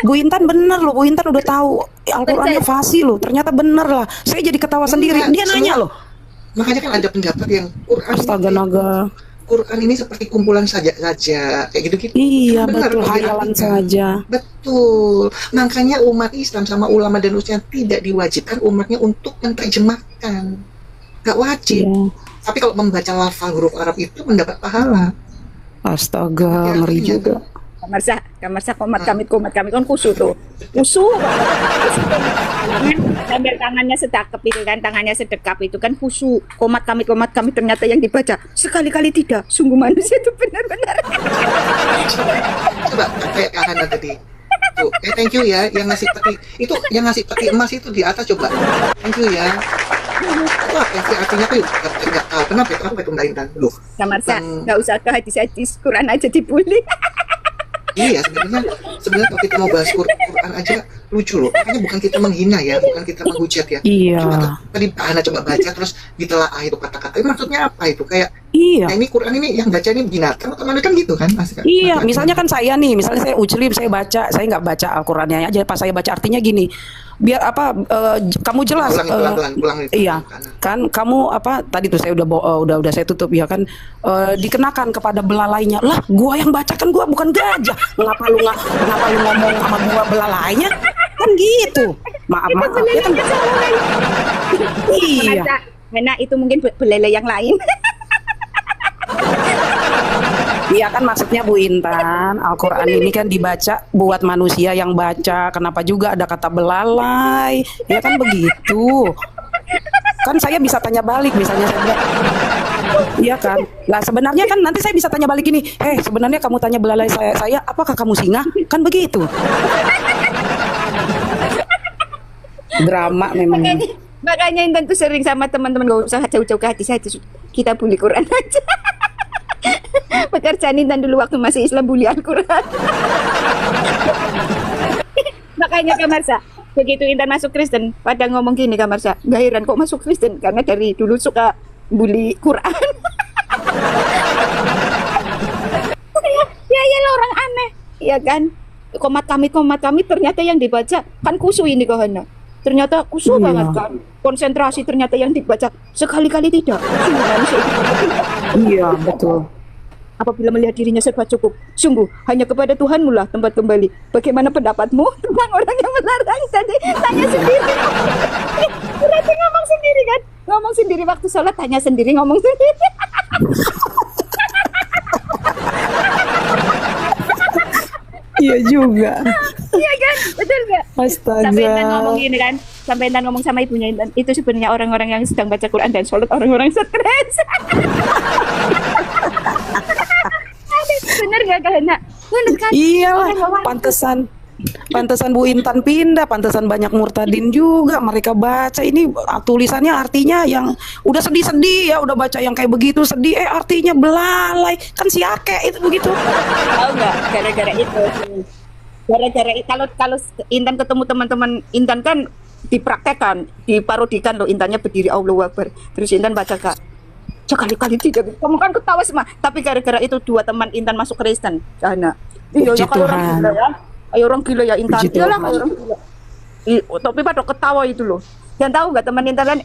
Bu Intan bener loh, Bu Intan udah tahu Al-Qur'annya fasih loh. Ternyata bener lah. Saya jadi ketawa sendiri. Dia nanya loh. Makanya kan ada pendapat yang Quran astaga naga. Quran ini seperti kumpulan saja kayak gitu-gitu. Iya, betul, hayalan saja. Betul. Makanya umat Islam sama ulama dan usia tidak diwajibkan umatnya untuk menerjemahkan. Gak wajib. Iya. Tapi kalau membaca lafal huruf Arab itu mendapat pahala. Astaga, ngeri juga. Kamarsa komat kami kan kusu tuh. Kusu. Sambil tangannya sedekap itu kan, tangannya sedekap itu kan kusu. Komat kami ternyata yang dibaca sekali-kali tidak. Sungguh manusia itu benar-benar. Coba kayak Kak Hana tadi. Tuh, thank you ya yang ngasih peti emas itu di atas coba. Thank you ya. Wah, artinya tuh nggak tahu kenapa itu apa itu Mbak Intan loh. Kamarsa nggak usah ke hadis-hadis Quran aja dibully. Iya, sebenarnya kalau kita mau bahas Quran aja lucu loh. Makanya bukan kita menghina ya, bukan kita menghujat ya. Iya. Tadi Hana coba baca terus ditelaah itu kata-kata. Maksudnya apa itu? Kayak iya. Nah, ini Quran ini yang baca ini binatang atau manusia kan gitu kan? Iya, misalnya kan saya nih, misalnya saya Ujlim, saya nggak baca Al-Qur'annya aja, pas saya baca artinya gini. Biar apa kamu jelas pulang itu, iya kan kamu apa tadi tuh saya udah saya tutup ya kan dikenakan kepada belalainya lah gua yang baca kan gua bukan gajah ngapa lu ngomong sama gua belalainya kan gitu Maaf, Itu maaf. Ya kan, belelenya samurai. iya. Karena itu mungkin belele yang lain. Iya kan maksudnya Bu Intan, Al-Quran ini kan dibaca buat manusia yang baca. Kenapa juga ada kata belalai? Ya kan begitu. Kan saya bisa tanya balik misalnya saya bilang, iya kan? Lah sebenarnya kan nanti saya bisa tanya balik ini, sebenarnya kamu tanya belalai saya apakah kamu singa? Kan begitu. Drama memang. Makanya Intan tuh sering sama teman-teman, gak usah jauh-jauh ke hadis aja, kita bully Quran aja. Pekerjaan Intan dulu waktu masih Islam bully Al-Quran. Makanya Kak Marsha, begitu Intan masuk Kristen, pada ngomong gini Kak Marsha, gak heran kok masuk Kristen, karena dari dulu suka bully Quran. Ya lah orang aneh, ya kan? Komat kami ternyata yang dibaca kan kusu ini Kohana. Ternyata kusu banget kan. Konsentrasi ternyata yang dibaca sekali-kali tidak. Iya betul. Apabila melihat dirinya serba cukup, sungguh hanya kepada Tuhanmu lah tempat kembali. Bagaimana pendapatmu tentang orang yang melarang? Jadi tanya sendiri. Berarti ngomong sendiri kan? Ngomong sendiri waktu sholat, tanya sendiri, ngomong sendiri. Iya juga. Iya kan? Betul nggak? Astaga. Sampai Intan ngomong gini kan, sampai Intan ngomong sama ibunya Intan, itu sebenarnya orang-orang yang sedang baca Quran dan sholat, orang-orang stres. Bener nggak Kahana? Bener kan? Iya lah, Orang-orang- pantesan Bu Intan pindah, pantesan banyak murtadin juga mereka baca ini tulisannya artinya yang udah sedih-sedih ya, udah baca yang kayak begitu sedih, artinya belalai kan si Ake itu begitu. Tahu nggak? Gara-gara itu. Gara-gara kalau Intan ketemu teman-teman Intan kan dipraktekkan, diparodikan loh, Intannya berdiri Allahu Akbar. Terus Intan baca Kak, sekali-kali tidak. Kamu kan ketawa semua. Tapi gara-gara itu dua teman Intan masuk Kristen. Karena iya Puji ya kalau orang Tuhan. gila ya. Ayo orang gila ya Intan. Puji Iyalah Tuhan. kayak orang gila. Tapi pada ketawa itu loh. Dan tahu nggak teman Intan kan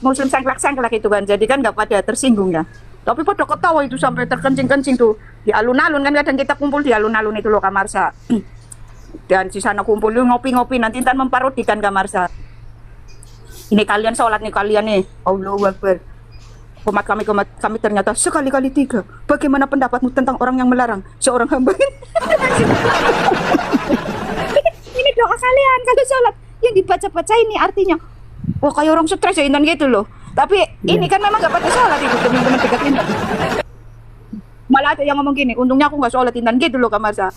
Muslim sangklak-sangklak itu kan. Jadi kan nggak pada tersinggung ya. Tapi pada ketawa itu sampai terkencing-kencing tuh. Di alun-alun kan kadang kita kumpul di alun-alun itu loh Kak Marsha. Dan di sana kumpul ngopi-ngopi, nanti Intan memparodikan Kak Marsha. Ini kalian sholat nih, kalian nih, Allahu Akbar. Komat kami ternyata sekali-kali tiga. Bagaimana pendapatmu tentang orang yang melarang seorang hamba? Ini doa kalian kalau sholat yang dibaca-baca ini artinya, wah kayak orang stres ya Intan gitu loh. Tapi ini kan memang gak pada sholat itu teman-teman dekat Intan. Malah ada yang ngomong gini, untungnya aku gak sholat Intan gitu loh Kak Marsha.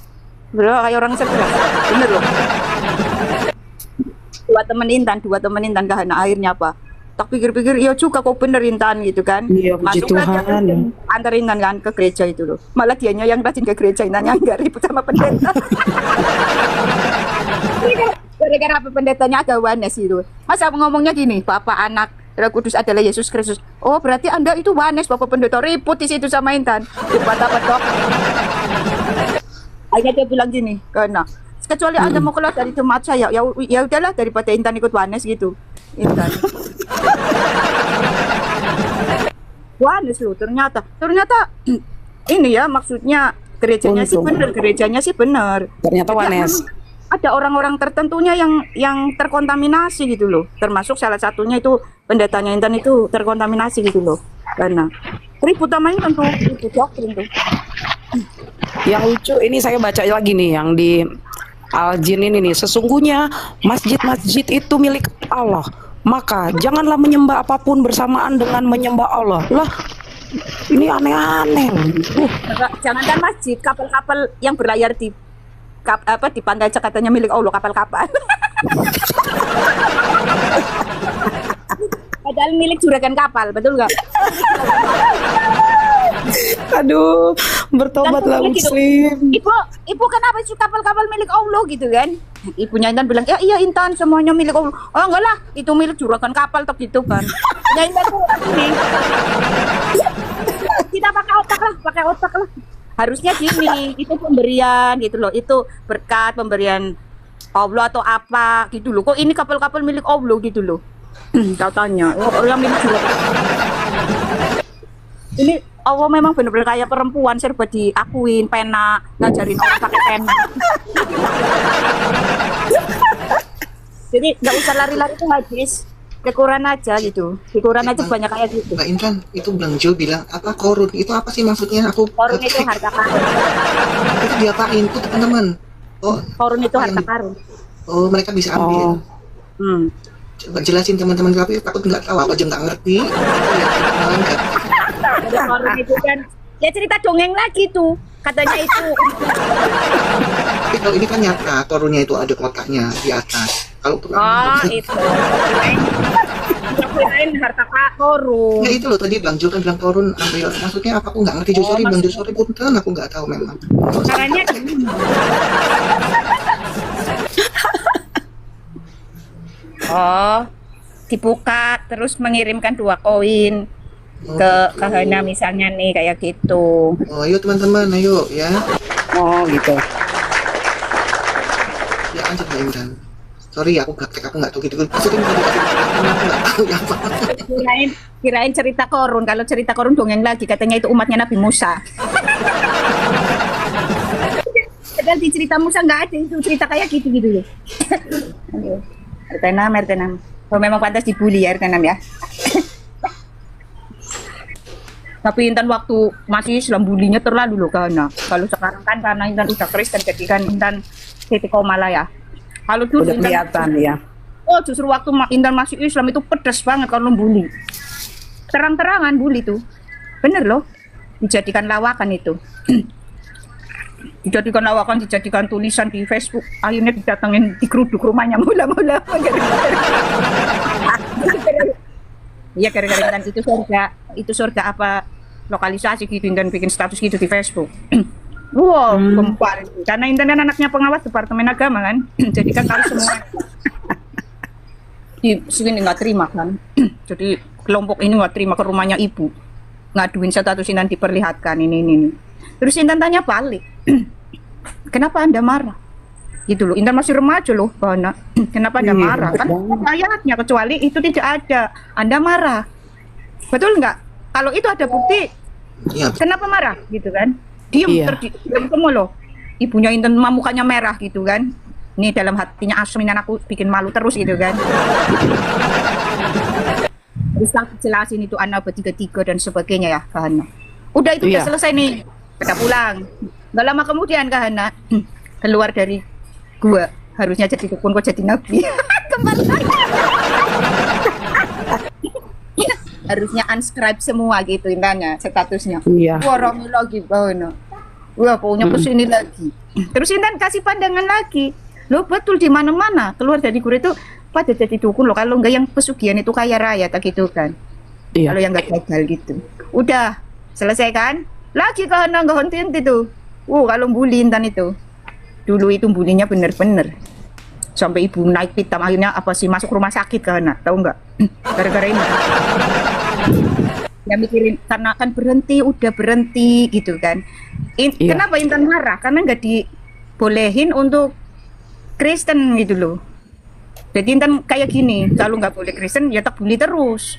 Bro, kayak orang stres, bener loh. Dua temen Intan Kahana akhirnya apa? Tak pikir-pikir, iya juga kok bener Intan gitu kan. Iya, puji Masuk aja Tuhan. antar Intan kan ke gereja itu loh. Malah dianya yang rajin ke gereja, Intannya nggak ribut sama pendeta. Gara-gara apa pendetanya agak wanes itu. Masa ngomongnya gini, Bapak Anak Roh Kudus adalah Yesus Kristus. Oh berarti Anda itu wanes Bapak pendeta, ribut di situ sama Intan. Debat-debat dok. Akhirnya dia bilang gini, karena kecuali Anda mau keluar dari jemaat saya, ya udahlah daripada Intan ikut wanes gitu. Intan. Wanes loh ternyata ini ya maksudnya gerejanya sih benar. Ternyata Jadi, wanes. ada orang-orang tertentunya yang terkontaminasi gitu loh. Termasuk salah satunya itu pendetanya Intan itu terkontaminasi gitu loh. Karena ribut sama Intan tuh, ribut doktrin tuh. Yang lucu ini saya baca lagi nih yang di Al-Jin ini nih, sesungguhnya masjid-masjid itu milik Allah, maka janganlah menyembah apapun bersamaan dengan menyembah Allah. Lah ini aneh-aneh. Jangankan masjid, kapal-kapal yang berlayar di di pantai aja katanya milik Allah, kapal-kapal. Padahal milik juragan kapal, betul nggak? Aduh, bertobatlah Muslim. Ibu kenapa sih kapal-kapal milik Allah gitu kan? Ibunya Intan bilang, ya iya Intan semuanya milik Allah. Oh enggak lah, itu milik juragan kapal tuh gitu kan. Ya Intan tuh ini. Kita pakai otak lah. Harusnya gini, itu pemberian gitu loh, itu berkat pemberian Allah atau apa gitu loh. Kok ini kapal-kapal milik Allah gitu loh. Katanya, yang milik juragan. Ini Allah memang benar-benar kayak perempuan, serba diakuin, pena, ngajarin orang pakai pena. Jadi nggak usah lari-lari tuh hadis. Ke Quran aja gitu. Di Quran aja banyak kayak gitu. Mbak Intan, itu Bang Jo bilang apa korun? Itu apa sih maksudnya? Aku Korun itu harta karun. itu diapain tuh teman-teman? Oh, Korun itu apa harta yang- karun. oh mereka bisa ambil. Hmm. Coba jelasin teman-teman, tapi takut nggak tahu, apa aja nggak ngerti. Ada korun itu kan. Ya cerita dongeng lagi tuh. Katanya itu. Tapi kalau ini kan nyata, korunnya itu ada kotaknya di atas. Kalau Oh, itu. Kirain harta korun. ya itu loh tadi Bang Jo kan bilang korun ambil, maksudnya apa aku nggak ngerti. Sorry Bang Jo, sorry punten, aku nggak tahu memang. Caranya gini. Oh, dibuka terus mengirimkan 2 koin ke Hana misalnya nih kayak gitu. Oh, ayo teman-teman, ayo ya. Oh, gitu. Ya lanjut Mbak Intan. Sorry, aku gaptek, aku nggak tahu gitu. Maksudnya tadi aku nggak tahu ya apa. Kirain cerita korun. Kalau cerita korun dongeng lagi katanya itu umatnya Nabi Musa. Padahal di cerita Musa nggak ada itu cerita kayak gitu ya. Aduh. RT6. Oh, memang pantas dibully ya RT6 ya. Tapi Intan waktu masih Islam bulinya terlalu loh karena kalau sekarang kan karena Intan udah Kristen jadi kan Intan titik koma lah ya. Kalau dulu Udah kelihatan ya. Oh justru waktu Intan masih Islam itu pedas banget kalau bully. Terang-terangan bully tuh. Bener loh. Dijadikan lawakan itu. Dijadikan lawakan, dijadikan tulisan di Facebook. Akhirnya didatengin digeruduk rumahnya mula-mula. Iya gara-gara Intan itu surga apa lokalisasi gitu Intan bikin status gitu di Facebook. Wow, gempar. Karena Intan kan anaknya pengawas Departemen Agama kan. Jadi kan tahu semua. Di sini nggak terima kan. Jadi kelompok ini nggak terima ke rumahnya ibu. Ngaduin status Intan diperlihatkan ini. Terus Intan tanya balik. Kenapa Anda marah? Gitu loh. Intan masih remaja loh, Bana. Kenapa Anda marah? Kan ayatnya kecuali itu tidak ada. Anda marah. Betul nggak? Kalau itu ada bukti, Iya. kenapa marah? Gitu kan? Diam semua loh. Ibunya Intan mukanya merah gitu kan. Ini dalam hatinya asem ini anakku bikin malu terus gitu kan. Terus aku jelasin itu anak bertiga-tiga dan sebagainya ya Kahana. Udah itu udah selesai nih. Kita pulang. Gak lama kemudian Kahana keluar dari gua. Harusnya jadi dukun kok jadi nabi. Kembali lagi. Harusnya unsubscribe semua gitu intinya statusnya. Iya. Wah rame lagi Kahana. Wah pokoknya kesini lagi. Terus Intan kasih pandangan lagi. Loh betul di mana-mana keluar dari guru itu pada jadi dukun loh. Kalau enggak yang pesugihan itu kaya raya tak gitu kan. Iya. Kalau yang enggak gagal gitu. Udah selesai kan? Lagi Kahana enggak henti tuh. Kalau bully Intan itu. Dulu itu bulinya bener-bener. Sampai ibu naik pitam akhirnya apa sih masuk rumah sakit Kahana. Tahu enggak? Gara-gara ini. Ya mikirin karena kan udah berhenti gitu kan. Kenapa Intan marah? Karena nggak dibolehin untuk Kristen gitu loh. Jadi Intan kayak gini, kalau nggak boleh Kristen ya tak bully terus.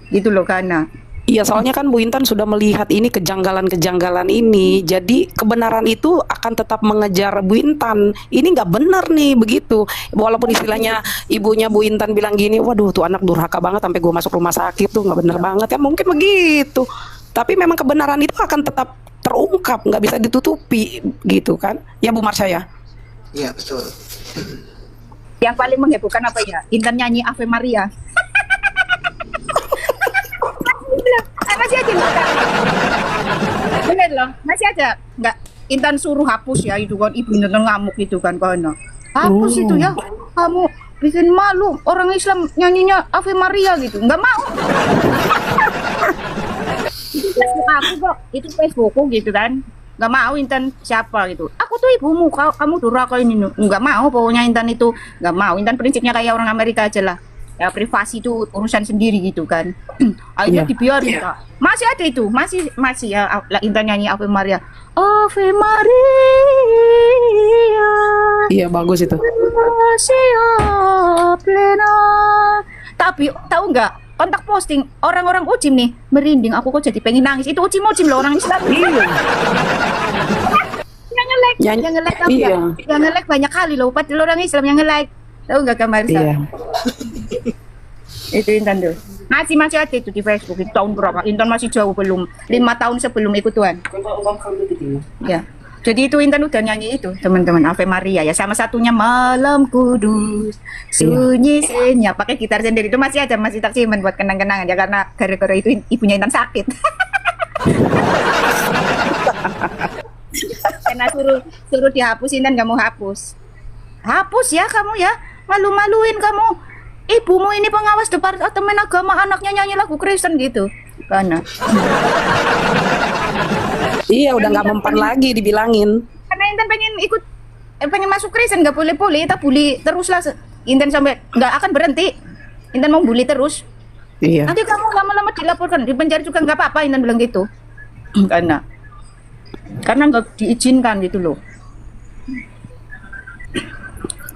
Gitu loh karena. Iya, soalnya kan Bu Intan sudah melihat ini kejanggalan-kejanggalan ini. Jadi kebenaran itu akan tetap mengejar Bu Intan. Ini nggak benar nih begitu. Walaupun istilahnya ibunya Bu Intan bilang gini, waduh tuh anak durhaka banget sampai gue masuk rumah sakit tuh nggak benar banget ya mungkin begitu. Tapi memang kebenaran itu akan tetap terungkap, nggak bisa ditutupi gitu kan? Ya Bu Marsha ya. Iya betul. Yang paling menghebohkan apa ya? Intan nyanyi Ave Maria. Masih aja bener loh, masih aja nggak Intan suruh hapus ya itu kan ibu Intan ngamuk gitu kan Kahana. Hapus itu ya, kamu bikin malu orang Islam nyanyinya Ave Maria gitu, nggak mau. Itu Facebook aku kok, itu Facebookku gitu kan, nggak mau Intan siapa gitu. Aku tuh ibumu, kamu durhaka ini, nggak mau pokoknya Intan itu nggak mau. Intan prinsipnya kayak orang Amerika aja lah. Ya privasi itu urusan sendiri gitu kan. Akhirnya dibiarin Kak. Masih ada itu, masih ya Intan nyanyi Ave Maria. Ave Maria. Iya bagus itu. Gracia plena. Tapi tahu nggak? Kontak posting orang-orang Ujim nih merinding. Aku kok jadi pengen nangis. Itu Ujim loh orang Islam. Yang nge-like, Yang nge-like banyak kali loh. Padahal orang Islam yang nge-like. Tahu nggak Kak Marisa? Iya. Itu Intan tuh. Masih ada itu di Facebook. Itu tahun berapa? Intan masih jauh, belum 5 tahun sebelum ikut Tuhan. Ya. Jadi itu Intan udah nyanyi itu, teman-teman, Ave Maria ya. Sama satunya Malam Kudus, sunyi senyap, pakai gitar sendiri. Itu masih ada, masih tak simpen buat kenang-kenangan ya, karena gara-gara itu ibunya Intan sakit. Karena suruh dihapus, Intan nggak mau hapus. Hapus ya kamu ya, malu-maluin kamu. Ibumu ini pengawas departemen agama, anaknya nyanyi lagu Kristen gitu. Karena Iya, udah nggak mempan lagi dibilangin. karena Intan pengen masuk Kristen, nggak boleh, kita bully terus lah. Intan sampai nggak akan berhenti. Intan mau bully terus. Iya. Nanti kamu lama-lama dilaporkan di penjara juga nggak apa-apa, Intan bilang gitu. Karena nggak diizinkan gitu loh.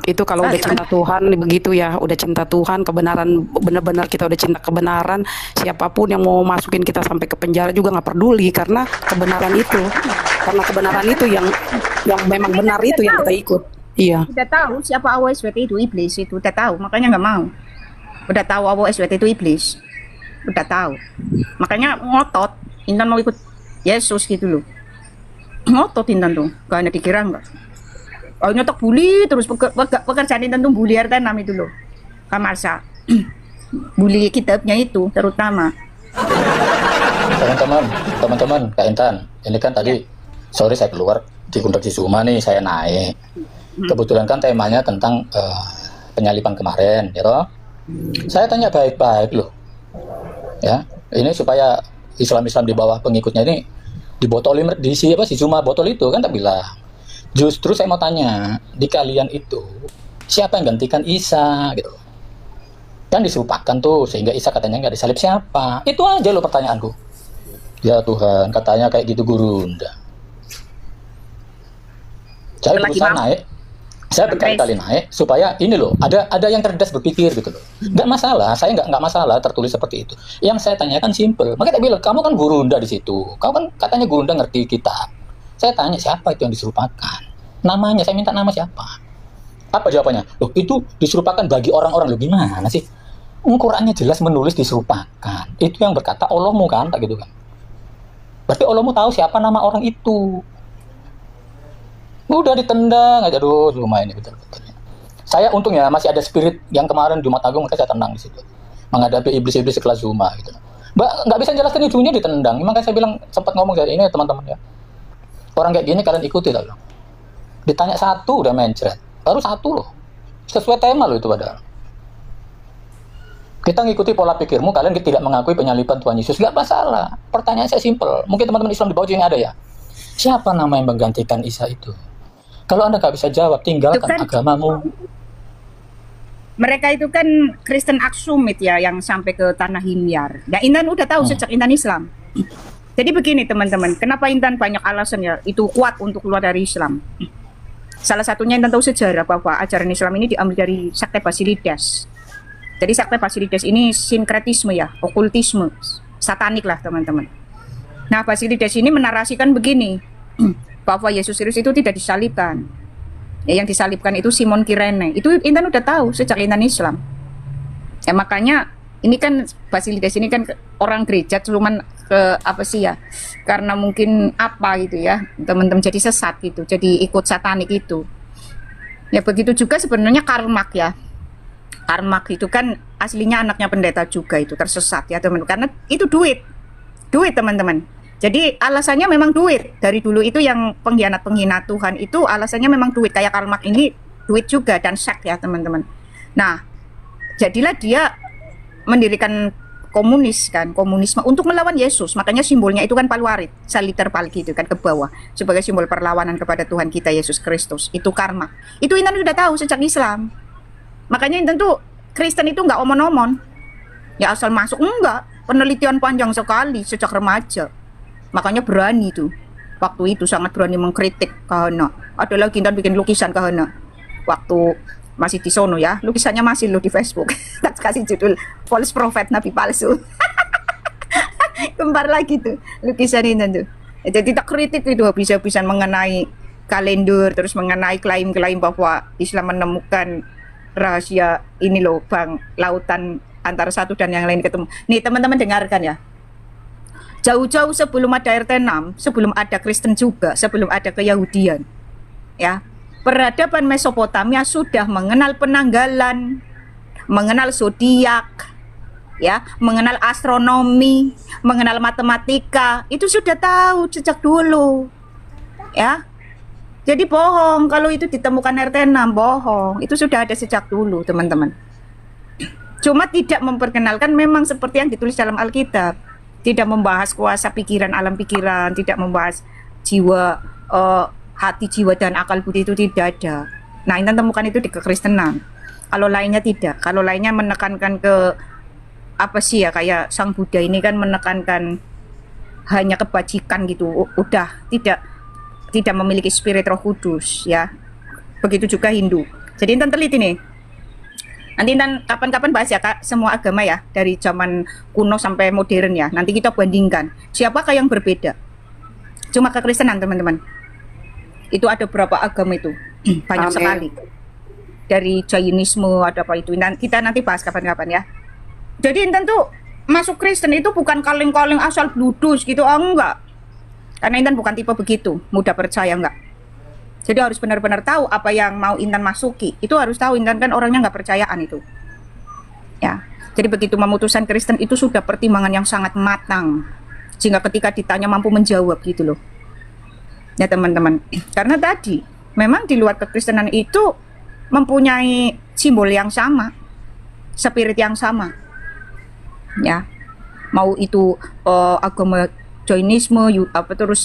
Itu kalau udah cinta Tuhan begitu ya, udah cinta Tuhan, kebenaran, benar-benar kita udah cinta kebenaran, siapapun yang mau masukin kita sampai ke penjara juga nggak peduli, karena kebenaran itu yang memang benar itu yang kita ikut. Iya. Udah tahu siapa AWSWT itu, iblis itu udah tahu, makanya nggak mau. Udah tahu AWSWT itu iblis, udah tahu, makanya ngotot Intan mau ikut Yesus gitu loh. Ngotot Intan tuh, karena dikira nggak. Oh, nyotok bully terus pekerjaan Intan tuh bully RT6 itu loh. Kamarsa. Bully kitabnya itu terutama. Teman-teman, Kak Intan, ini kan tadi sore saya keluar di Kundak Cisuma nih, saya naik. Kebetulan kan temanya tentang penyaliban kemarin, ya toh? Saya tanya baik-baik loh. Ya, ini supaya Islam di bawah pengikutnya ini dibotolin, diisi apa sih, cuma botol itu kan tak bilang. Justru saya mau tanya, di kalian itu siapa yang gantikan Isa gitu? Kan diserupakan tuh, sehingga Isa katanya nggak disalib, siapa? Itu aja loh pertanyaanku. Ya Tuhan, katanya kayak gitu Gurunda. Saya berusaha naik, saya berkali-kali naik supaya ini loh, ada yang cerdas berpikir gitu loh. Nggak masalah, saya nggak masalah tertulis seperti itu. Yang saya tanyakan simple. Makanya saya bilang, kamu kan Gurunda di situ. Kamu kan katanya Gurunda ngerti kitab. Saya tanya siapa itu yang diserupakan, namanya, saya minta nama siapa. Apa jawabannya? Loh itu diserupakan bagi orang-orang. Loh gimana sih? Qurannya jelas menulis diserupakan. Itu yang berkata Allahmu kan, tak gitu kan? Berarti Allahmu tahu siapa nama orang itu. Udah ditendang aja, aduh rumah ini betul-betul. Saya untungnya masih ada spirit yang kemarin Jumat Agung, makanya saya tenang di situ. Menghadapi iblis-iblis sekelas Zuma gitu. Nggak bisa jelaskan ujungnya ditendang. Makanya saya bilang, sempat ngomong saya ini teman-teman ya. Orang kayak gini kalian ikuti tak loh. Ditanya satu udah mencret, baru satu loh. Sesuai tema loh itu padahal. Kita ngikuti pola pikirmu, kalian tidak mengakui penyaliban Tuhan Yesus, nggak masalah. Pertanyaan saya simpel. Mungkin teman-teman Islam di bawah ini ada ya. Siapa nama yang menggantikan Isa itu? Kalau Anda nggak bisa jawab, tinggalkan agamamu. Mereka itu kan Kristen Aksumit ya, yang sampai ke tanah Himyar. Ya Intan udah tahu sejak Intan Islam. Jadi begini teman-teman, kenapa Intan banyak alasan ya itu kuat untuk keluar dari Islam. Salah satunya Intan tahu sejarah bahwa ajaran Islam ini diambil dari Sakte Basilides. Jadi Sakte Basilides ini sinkretisme ya, okultisme, satanik lah teman-teman. Nah Basilides ini menarasikan begini, bahwa Yesus Kristus itu tidak disalibkan. Ya, yang disalibkan itu Simon Kirene. Itu Intan udah tahu sejak Intan Islam. Ya makanya ini kan Basilides ini kan orang gereja cuman ke apa sih ya, karena mungkin apa gitu ya, teman-teman jadi sesat gitu, jadi ikut satanik itu ya. Begitu juga sebenarnya Karl Marx ya. Karl Marx itu kan aslinya anaknya pendeta juga, itu tersesat ya teman-teman, karena itu duit teman-teman. Jadi alasannya memang duit. Dari dulu itu yang pengkhianat-pengkhianat Tuhan itu alasannya memang duit. Kayak Karl Marx ini duit juga dan seks ya teman-teman. Nah jadilah dia mendirikan komunisme untuk melawan Yesus. Makanya simbolnya itu kan paluarit, saliter pal gitu kan ke bawah, sebagai simbol perlawanan kepada Tuhan kita Yesus Kristus. Itu karma. Itu Intan sudah tahu sejak Islam. Makanya Intan tuh Kristen itu nggak omon-omon. Ya asal masuk, enggak. Penelitian panjang sekali sejak remaja. Makanya berani tuh. Waktu itu sangat berani mengkritik Kahana. Ada lagi Intan bikin lukisan Kahana. Waktu masih di sono ya, lukisannya masih lo di Facebook. Tak kasih judul false prophet, nabi palsu. Kembar lagi tuh lukisan ini tuh. Jadi tak kritik itu habis-habisan mengenai kalender, terus mengenai klaim-klaim bahwa Islam menemukan rahasia ini loh Bang, lautan antara satu dan yang lain ketemu. Nih teman-teman dengarkan ya. Jauh-jauh sebelum ada RT6, sebelum ada Kristen juga, sebelum ada keyahudian, ya, peradaban Mesopotamia sudah mengenal penanggalan, mengenal zodiak, ya, mengenal astronomi, mengenal matematika. Itu sudah tahu sejak dulu, ya. Jadi bohong kalau itu ditemukan RT6, bohong. Itu sudah ada sejak dulu, teman-teman. Cuma tidak memperkenalkan memang seperti yang ditulis dalam Alkitab. Tidak membahas kuasa pikiran, alam pikiran, tidak membahas jiwa, hati, jiwa, dan akal budi, itu tidak ada. Nah, Intan temukan itu di kekristenan. Kalau lainnya tidak. Kalau lainnya menekankan ke, apa sih ya, kayak Sang Buddha ini kan menekankan hanya kebajikan gitu. Udah, tidak memiliki spirit Roh Kudus, ya. Begitu juga Hindu. Jadi Intan teliti nih. Nanti Intan kapan-kapan bahas ya Kak, semua agama ya, dari zaman kuno sampai modern ya. Nanti kita bandingkan siapakah yang berbeda. Cuma kekristenan teman-teman. Itu ada berapa agama itu? Banyak sekali. Dari Jainisme ada apa itu. Kita nanti bahas kapan-kapan ya. Jadi Intan tuh masuk Kristen itu bukan kaleng-kaleng asal bludus gitu, enggak. Karena Intan bukan tipe begitu, mudah percaya enggak. Jadi harus benar-benar tahu apa yang mau Intan masuki. Itu harus tahu, Intan kan orangnya nggak percayaan itu. Ya, jadi begitu memutuskan Kristen itu sudah pertimbangan yang sangat matang. Sehingga ketika ditanya mampu menjawab gitu loh. Ya teman-teman, karena tadi memang di luar kekristenan itu mempunyai simbol yang sama, spirit yang sama. Ya, mau itu agama Jainisme, apa terus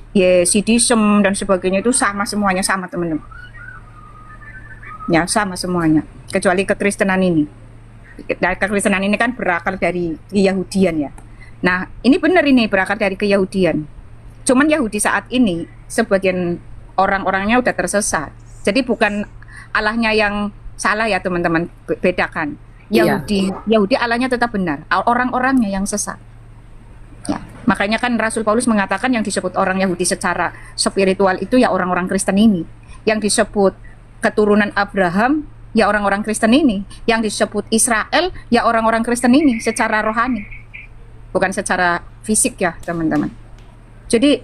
Yesidism dan sebagainya itu sama semuanya, sama teman-teman. Ya, sama semuanya. Kecuali kekristenan ini. Kekristenan ini kan berakar dari Yahudian ya. Nah, ini benar ini berakar dari keyahudian. Cuman Yahudi saat ini sebagian orang-orangnya udah tersesat. Jadi bukan Allahnya yang salah ya teman-teman, bedakan. Yahudi Allahnya tetap benar, orang-orangnya yang sesat. Ya, makanya kan Rasul Paulus mengatakan yang disebut orang Yahudi secara spiritual itu ya orang-orang Kristen ini. Yang disebut keturunan Abraham ya orang-orang Kristen ini. Yang disebut Israel ya orang-orang Kristen ini secara rohani. Bukan secara fisik ya teman-teman. Jadi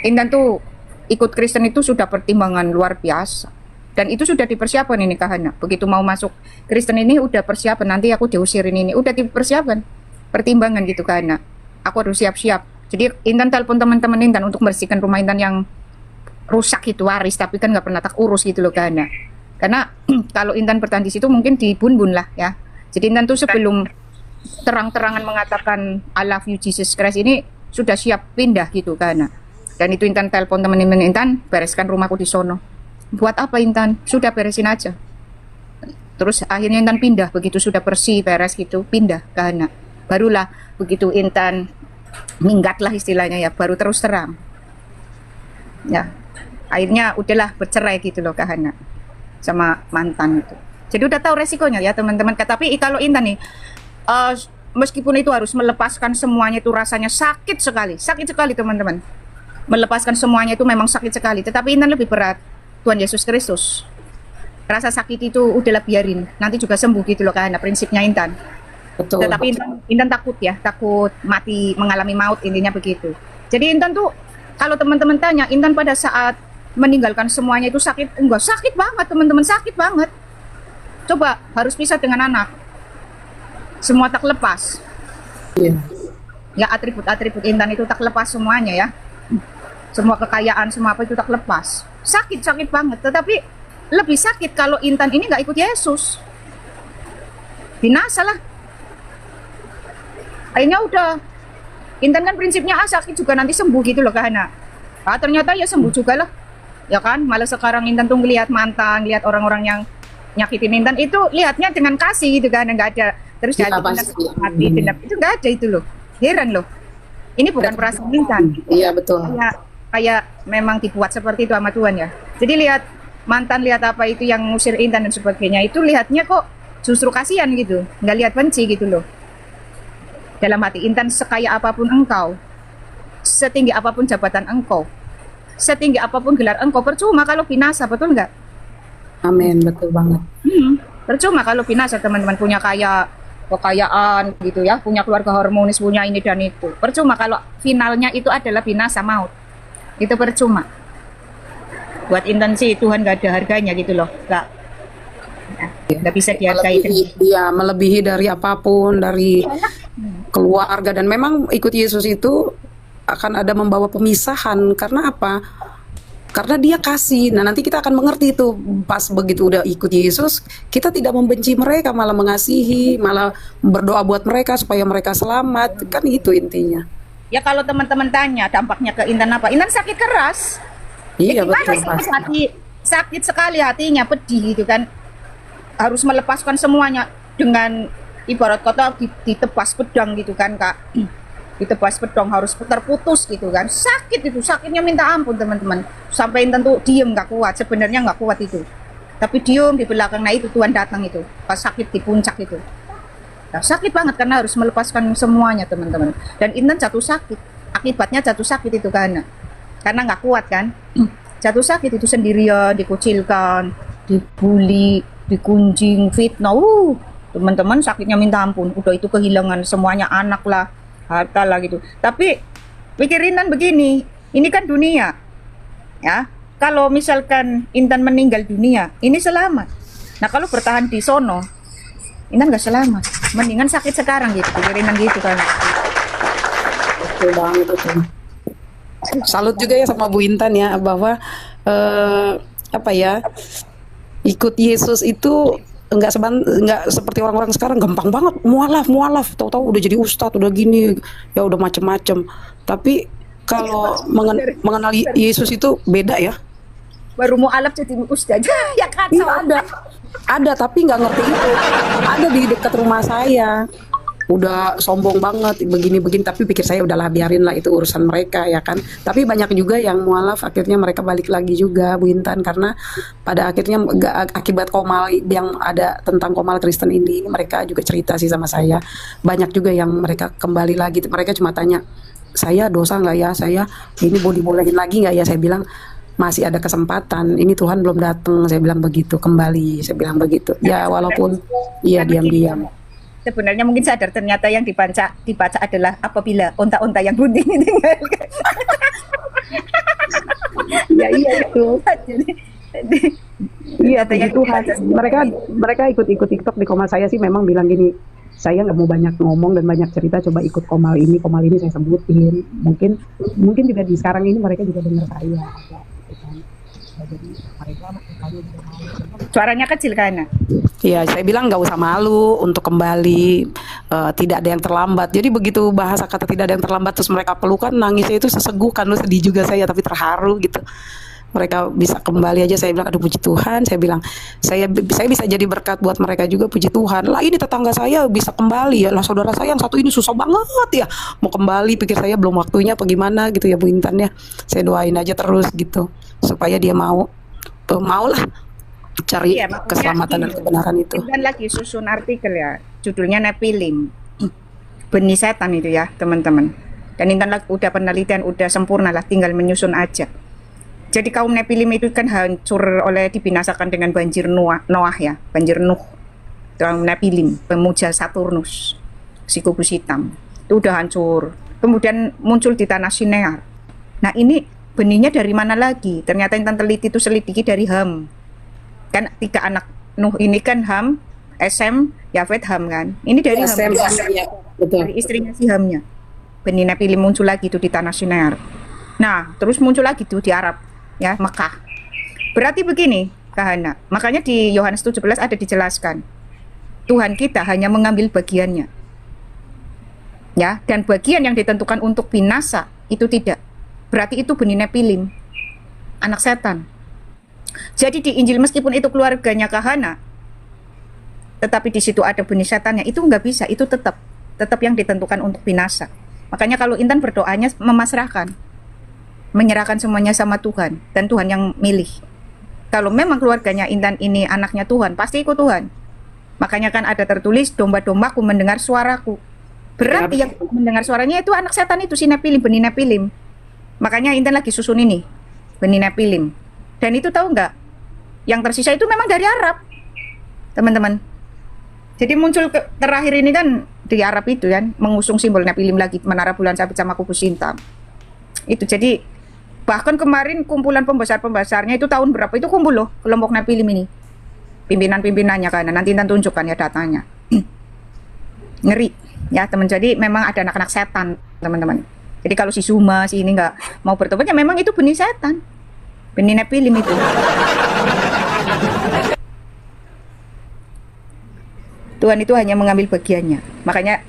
Intan tuh ikut Kristen itu sudah pertimbangan luar biasa. Dan itu sudah dipersiapkan ini Kak Hana. Begitu mau masuk Kristen ini udah persiapan, nanti aku diusirin ini. Udah dipersiapkan, pertimbangan gitu Kak Hana. Aku harus siap-siap. Jadi Intan telepon teman-teman Intan untuk membersihkan rumah Intan yang rusak itu, waris, tapi kan nggak pernah tak urus gitu loh Kak Hana. Karena kalau Intan bertahan di situ mungkin dibun-bun lah ya. Jadi Intan tuh sebelum terang-terangan mengatakan I love you Jesus Christ ini sudah siap pindah gitu Kak Hana. Dan itu Intan telepon teman-teman Intan, bereskan rumahku di sono. Buat apa Intan? Sudah beresin aja. Terus akhirnya Intan pindah, begitu sudah bersih, beres gitu, pindah Kak Hana. Barulah begitu Intan minggat lah istilahnya ya, baru terus terang. Ya, akhirnya udahlah bercerai gitu loh Kak Hana sama mantan itu. Jadi udah tahu resikonya ya teman-teman. Tapi kalau Intan nih, meskipun itu harus melepaskan semuanya itu rasanya sakit sekali teman-teman. Melepaskan semuanya itu memang sakit sekali. Tetapi Intan lebih berat Tuhan Yesus Kristus. Rasa sakit itu udahlah biarin, nanti juga sembuh gitu loh Kak Hana, prinsipnya Intan. Betul. Tetapi Intan takut ya, takut mati, mengalami maut, intinya begitu. Jadi Intan tuh kalau teman-teman tanya, Intan pada saat meninggalkan semuanya itu sakit? Enggak, sakit banget teman-teman, sakit banget. Coba harus pisah dengan anak, semua tak lepas. Iya. Ya atribut-atribut Intan itu tak lepas semuanya ya. Semua kekayaan, semua apa itu tak lepas. Sakit banget. Tetapi lebih sakit kalau Intan ini nggak ikut Yesus. Binasa lah. Akhirnya udah. Intan kan prinsipnya sakit juga nanti sembuh gitu loh Kak Hana. Ternyata ya sembuh juga lah. Ya kan, malah sekarang Intan tuh ngelihat mantan, lihat orang-orang yang nyakitin Intan itu lihatnya dengan kasih gitu kan, nggak ada terus Ya, jadi mati dendam itu nggak ada itu loh. Heran loh. Ini bukan perasaan Intan. Iya betul. Kayak memang dibuat seperti itu sama Tuhan ya. Jadi lihat mantan, lihat apa itu yang ngusir Intan dan sebagainya, itu lihatnya kok justru kasihan gitu, nggak lihat benci gitu loh. Dalam hati Intan, sekaya apapun engkau, setinggi apapun jabatan engkau, setinggi apapun gelar engkau, percuma kalau binasa, betul nggak? Amin, betul banget. Percuma kalau binasa teman-teman punya kekayaan gitu ya, punya keluarga harmonis, punya ini dan itu. Percuma kalau finalnya itu adalah binasa maut. Itu percuma. Buat intensi Tuhan gak ada harganya gitu loh. Nggak bisa dihargai. Melebihi dari apapun, dari keluarga. Dan memang ikut Yesus itu akan ada membawa pemisahan. Karena apa? Karena dia kasih. Nah, nanti kita akan mengerti itu pas begitu udah ikut Yesus, kita tidak membenci mereka, malah mengasihi, malah berdoa buat mereka supaya mereka selamat. Kan itu intinya. Ya kalau teman-teman tanya dampaknya ke Intan apa? Intan sakit keras. Iya, Gimana betul, sih pasti. sakit sekali hatinya, pedih gitu kan. Harus melepaskan semuanya dengan ibarat kata ditebas pedang gitu kan, Kak. Ditebas pedang harus terputus gitu kan. Sakit itu, sakitnya minta ampun teman-teman. Sampai Intan tuh diem nggak kuat, sebenarnya nggak kuat itu. Tapi diem di belakang, nah itu Tuhan datang itu. Pas sakit di puncak itu. Nah, sakit banget karena harus melepaskan semuanya teman-teman. Dan Intan jatuh sakit. Akibatnya jatuh sakit itu karena nggak kuat kan. Jatuh sakit itu sendirian, dikucilkan, dibully, digunjing, fitnah. Teman-teman sakitnya minta ampun. Udah itu kehilangan semuanya, anak lah, harta lah gitu. Tapi pikirin Intan begini, ini kan dunia ya. Kalau misalkan Intan meninggal dunia, ini selamat. Nah kalau bertahan di sono, Intan nggak selamat. Mendingan sakit sekarang gitu, pikirin Intan gitu kan. Betul banget itu. Salut juga ya sama Bu Intan ya, bahwa apa ya, ikut Yesus itu nggak seperti orang-orang sekarang gampang banget, mualaf, tahu-tahu udah jadi ustadz, udah gini, ya udah macem-macem. Tapi kalau mengenal Yesus itu beda ya. Baru mualaf jadi ustaz ya kacau. Iya, ada tapi nggak ngerti itu. Ada di dekat rumah saya. Udah sombong banget begini-begini, tapi pikir saya udahlah biarin lah, itu urusan mereka ya kan. Tapi banyak juga yang mualaf, akhirnya mereka balik lagi juga Bu Intan, karena pada akhirnya akibat komal yang ada tentang komal Kristen ini, mereka juga cerita sih sama saya. Banyak juga yang mereka kembali lagi, mereka cuma tanya, saya dosa nggak ya, saya ini mau dibolehin lagi nggak ya. Saya bilang masih ada kesempatan, ini Tuhan belum datang, saya bilang begitu, kembali, saya bilang begitu ya, walaupun iya diam-diam. Sebenarnya mungkin sadar ternyata yang dibaca adalah apabila onta-onta yang bunting ditinggalkan. Ya iya itu. Iya puji Tuhan. Mereka ikut TikTok di komal saya sih memang bilang gini, saya nggak mau banyak ngomong dan banyak cerita, coba ikut komal ini saya sebutin. Mungkin juga di sekarang ini mereka juga dengar saya. Jadi mereka suaranya kecil kan? Iya, saya bilang nggak usah malu untuk kembali, tidak ada yang terlambat. Jadi begitu bahasa kata tidak ada yang terlambat, terus mereka pelukan, nangisnya itu sesegukan, lu sedih juga saya, tapi terharu gitu. Mereka bisa kembali aja, saya bilang aduh puji Tuhan, saya bilang saya bisa jadi berkat buat mereka juga, puji Tuhan. Lah ini tetangga saya bisa kembali ya, lah saudara saya yang satu ini susah banget ya mau kembali, pikir saya belum waktunya apa gimana gitu ya Bu Intan ya. Saya doain aja terus gitu supaya dia mau lah cari keselamatan dan kebenaran itu. Dan lagi susun artikel ya, judulnya Nepilim, benih setan itu ya teman-teman. Dan Intan udah penelitian udah sempurna lah, tinggal menyusun aja. Jadi kaum Nepilim itu kan hancur dibinasakan dengan banjir Noah ya, banjir Nuh. Kaum Nepilim, pemuja Saturnus, si kubus hitam, itu udah hancur. Kemudian muncul di tanah Sinear. Nah ini benihnya dari mana lagi? Ternyata Intan teliti itu selidiki dari Ham. Kan 3 anak Nuh ini kan Ham, Sem, Yafet, Ham kan. Ini dari Ham, ya, betul. dari istrinya si Hamnya. Benih Nepilim muncul lagi itu di tanah Sinear. Nah terus muncul lagi tuh di Arab ya, Mekah. Berarti begini Kahana, makanya di Yohanes 17 ada dijelaskan Tuhan kita hanya mengambil bagiannya ya, dan bagian yang ditentukan untuk binasa itu tidak. Berarti itu benih Nepilim, anak setan. Jadi di Injil meskipun itu keluarganya Kahana, tetapi di situ ada benih setannya, itu nggak bisa, itu tetap yang ditentukan untuk binasa. Makanya kalau Intan berdoanya menyerahkan semuanya sama Tuhan, dan Tuhan yang milih. Kalau memang keluarganya Intan ini anaknya Tuhan, pasti ikut Tuhan. Makanya kan ada tertulis, domba-dombaku mendengar suaraku. Berarti yang mendengar suaranya itu anak setan itu, si Nepilim, benih Nepilim. Makanya Intan lagi susun ini, benih Nepilim. Dan itu tahu nggak, Yang tersisa itu memang dari Arab, teman-teman. Jadi muncul terakhir ini kan di Arab itu kan, mengusung simbol Nepilim lagi, menara bulan sabit sama kubus hitam. Itu jadi bahkan kemarin kumpulan pembesar-pembesarnya itu tahun berapa itu kumpul loh, kelompok Nepilim ini. Pimpinan-pimpinannya kan, nanti tunjukkan ya datanya. Ngeri ya teman. Jadi memang ada anak-anak setan, teman-teman. Jadi kalau si Zuma si ini nggak mau bertobat ya memang itu benih setan, benih Nepilim itu. Tuhan itu hanya mengambil bagiannya. Makanya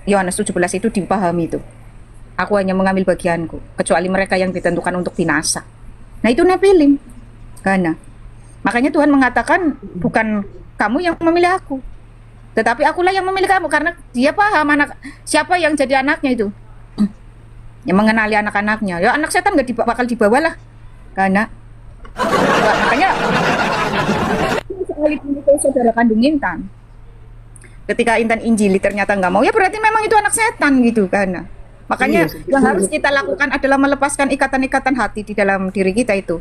Yohanes 17 itu dipahami itu. Aku hanya mengambil bagianku, kecuali mereka yang ditentukan untuk binasa. Nah itu Nepilim. Karena makanya Tuhan mengatakan bukan kamu yang memilih aku, tetapi akulah yang memilih kamu, karena dia paham siapa yang jadi anaknya itu. Yang mengenali anak-anaknya. Ya anak setan nggak bakal dibawa lah. Karena makanya sekali itu saudara kandung Intan. Ketika Intan Injili ternyata nggak mau, ya berarti memang itu anak setan gitu kan. Makanya yang harus kita lakukan adalah melepaskan ikatan-ikatan hati di dalam diri kita itu,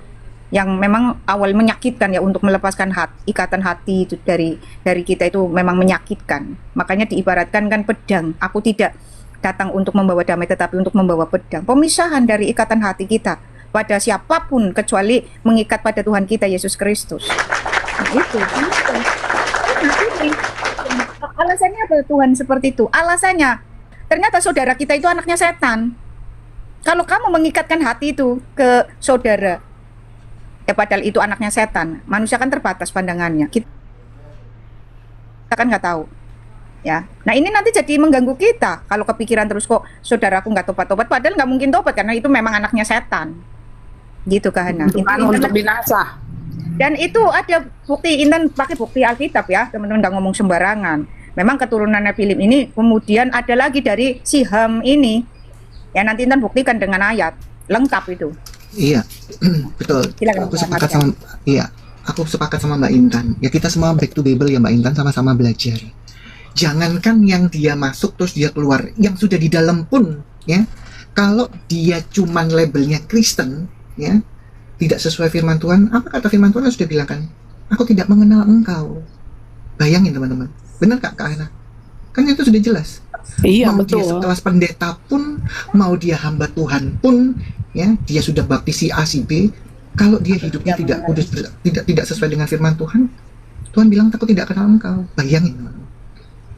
yang memang awal menyakitkan ya, untuk melepaskan ikatan hati itu dari kita itu memang menyakitkan. Makanya diibaratkan kan pedang. Aku tidak datang untuk membawa damai, tetapi untuk membawa pedang. Pemisahan dari ikatan hati kita pada siapapun kecuali mengikat pada Tuhan kita Yesus Kristus. Nah, itu. Alasannya apa Tuhan seperti itu? Alasannya, ternyata saudara kita itu anaknya setan. Kalau kamu mengikatkan hati itu ke saudara, ya padahal itu anaknya setan. Manusia kan terbatas pandangannya. Kita kan nggak tahu. Ya, nah ini nanti jadi mengganggu kita. Kalau kepikiran terus kok saudaraku nggak tobat-tobat, padahal nggak mungkin tobat karena itu memang anaknya setan. Gitu kan? Untuk binasa. Dan itu ada bukti, Intan pakai bukti Alkitab ya, teman-teman, nggak ngomong sembarangan. Memang keturunan Nepilim ini kemudian ada lagi dari si Ham ini. Ya nanti Intan buktikan dengan ayat lengkap itu. Iya, betul. Silakan, aku sepakat sama Mbak Intan. Ya kita semua back to Bible ya Mbak Intan, sama-sama belajar. Jangankan yang dia masuk terus dia keluar, yang sudah di dalam pun ya, kalau dia cuman labelnya Kristen ya, tidak sesuai firman Tuhan. Apa kata firman Tuhan yang sudah bilang kan? Aku tidak mengenal engkau. Bayangin teman-teman, benar Kak Ana? Kan itu sudah jelas. Iya, mau betul. dia sekelas pendeta pun, mau dia hamba Tuhan pun ya, dia sudah baptisi A si B, kalau dia hidupnya tidak kudus, tidak sesuai dengan firman Tuhan, Tuhan bilang aku tidak kenal engkau. Bayangin teman-teman.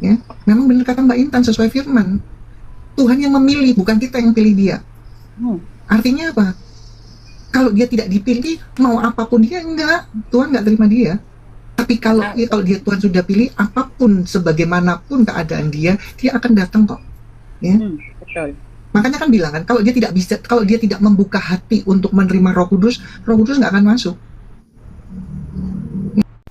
Ya, memang benar kata Mbak Intan, sesuai firman. Tuhan yang memilih, bukan kita yang pilih dia. Artinya apa? Kalau dia tidak dipilih, mau apapun dia enggak, Tuhan enggak terima dia. Tapi kalau dia Tuhan sudah pilih, apapun sebagaimanapun keadaan dia akan datang kok. Ya. Betul. Makanya kan bilang kan, kalau dia tidak membuka hati untuk menerima Roh Kudus enggak akan masuk.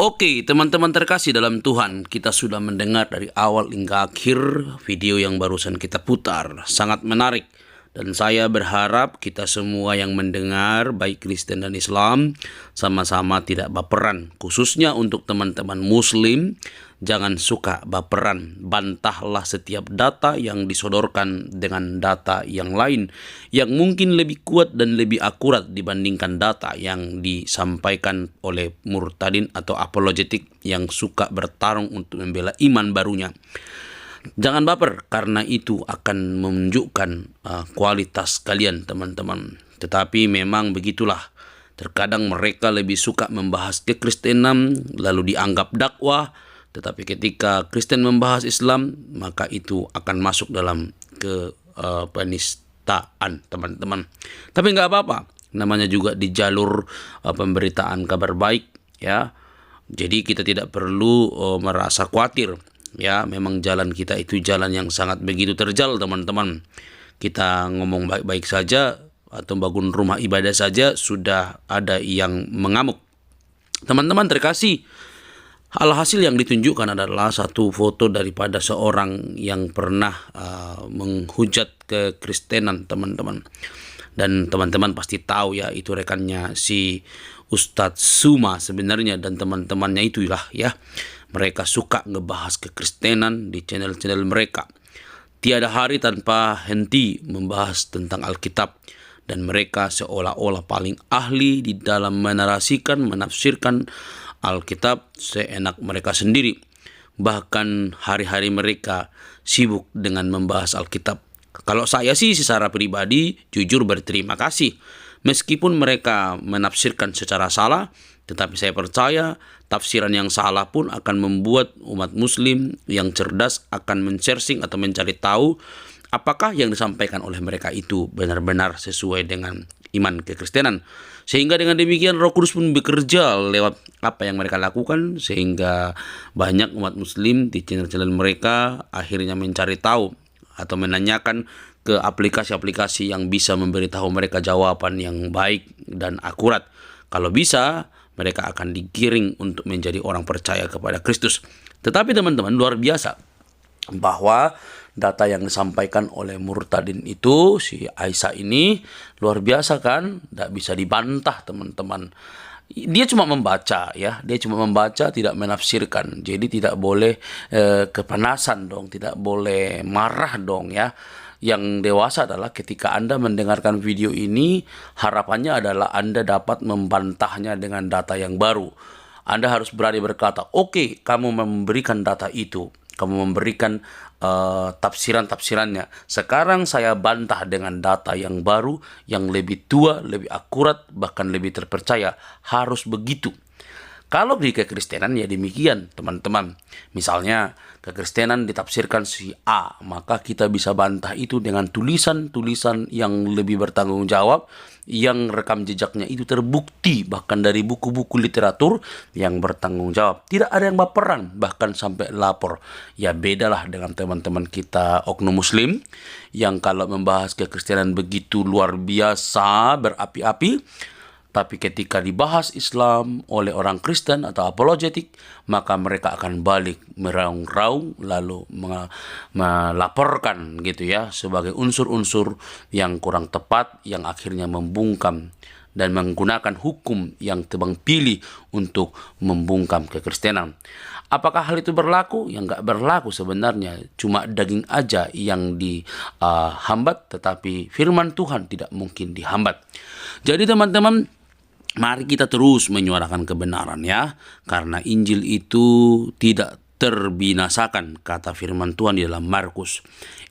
Oke, teman-teman terkasih dalam Tuhan, kita sudah mendengar dari awal hingga akhir video yang barusan kita putar. Sangat menarik. Dan saya berharap kita semua yang mendengar, baik Kristen dan Islam, sama-sama tidak baperan. Khususnya untuk teman-teman Muslim, jangan suka baperan. Bantahlah setiap data yang disodorkan dengan data yang lain, yang mungkin lebih kuat dan lebih akurat dibandingkan data yang disampaikan oleh murtadin atau apologetik yang suka bertarung untuk membela iman barunya. Jangan baper, karena itu akan menunjukkan kualitas kalian teman-teman. Tetapi memang begitulah. Terkadang mereka lebih suka membahas kekristenan lalu dianggap dakwah. Tetapi ketika Kristen membahas Islam, maka itu akan masuk dalam penistaan teman-teman. Tapi nggak apa-apa. Namanya juga di jalur pemberitaan kabar baik ya. Jadi kita tidak perlu merasa khawatir. Ya, memang jalan kita itu jalan yang sangat begitu terjal teman-teman. Kita ngomong baik-baik saja atau bangun rumah ibadah saja sudah ada yang mengamuk. Teman-teman terkasih, alhasil yang ditunjukkan adalah satu foto daripada seorang yang pernah menghujat kekristenan teman-teman. Dan teman-teman pasti tahu ya, itu rekannya si Ustadz Zuma sebenarnya, dan teman-temannya itulah ya. Mereka suka ngebahas kekristenan di channel-channel mereka. Tiada hari tanpa henti membahas tentang Alkitab. dan mereka seolah-olah paling ahli di dalam menarasikan, menafsirkan Alkitab seenak mereka sendiri. Bahkan hari-hari mereka sibuk dengan membahas Alkitab. Kalau saya sih secara pribadi jujur berterima kasih. Meskipun mereka menafsirkan secara salah, tetapi saya percaya tafsiran yang salah pun akan membuat umat muslim yang cerdas akan men-searching atau mencari tahu apakah yang disampaikan oleh mereka itu benar-benar sesuai dengan iman kekristenan. Sehingga dengan demikian Roh Kudus pun bekerja lewat apa yang mereka lakukan, sehingga banyak umat muslim di channel-channel mereka akhirnya mencari tahu atau menanyakan ke aplikasi-aplikasi yang bisa memberitahu mereka jawaban yang baik dan akurat. Kalau bisa, mereka akan digiring untuk menjadi orang percaya kepada Kristus. Tetapi teman-teman, luar biasa bahwa data yang disampaikan oleh Murtadin itu, si Aisyah ini, luar biasa kan? Tidak bisa dibantah teman-teman. Dia cuma membaca ya, dia cuma membaca, tidak menafsirkan. Jadi tidak boleh kepanasan dong, tidak boleh marah dong ya. Yang dewasa adalah ketika Anda mendengarkan video ini, harapannya adalah Anda dapat membantahnya dengan data yang baru. Anda harus berani berkata, oke, kamu memberikan data itu, kamu memberikan tafsiran-tafsirannya. Sekarang saya bantah dengan data yang baru, yang lebih tua, lebih akurat, bahkan lebih terpercaya. Harus begitu. Kalau di kekristenan ya demikian teman-teman. Misalnya kekristenan ditafsirkan si A, maka kita bisa bantah itu dengan tulisan-tulisan yang lebih bertanggung jawab, yang rekam jejaknya itu terbukti bahkan dari buku-buku literatur yang bertanggung jawab. Tidak ada yang baperan bahkan sampai lapor. Ya bedalah dengan teman-teman kita oknum muslim yang kalau membahas kekristenan begitu luar biasa berapi-api. Tapi ketika dibahas Islam oleh orang Kristen atau apologetik, maka mereka akan balik meraung-raung lalu melaporkan gitu ya sebagai unsur-unsur yang kurang tepat yang akhirnya membungkam dan menggunakan hukum yang tebang pilih untuk membungkam kekristenan. Apakah hal itu berlaku? Ya nggak berlaku sebenarnya. Cuma daging aja yang dihambat, tetapi firman Tuhan tidak mungkin dihambat. Jadi teman-teman, mari kita terus menyuarakan kebenaran ya. Karena Injil itu tidak terbinasakan, kata firman Tuhan di dalam Markus.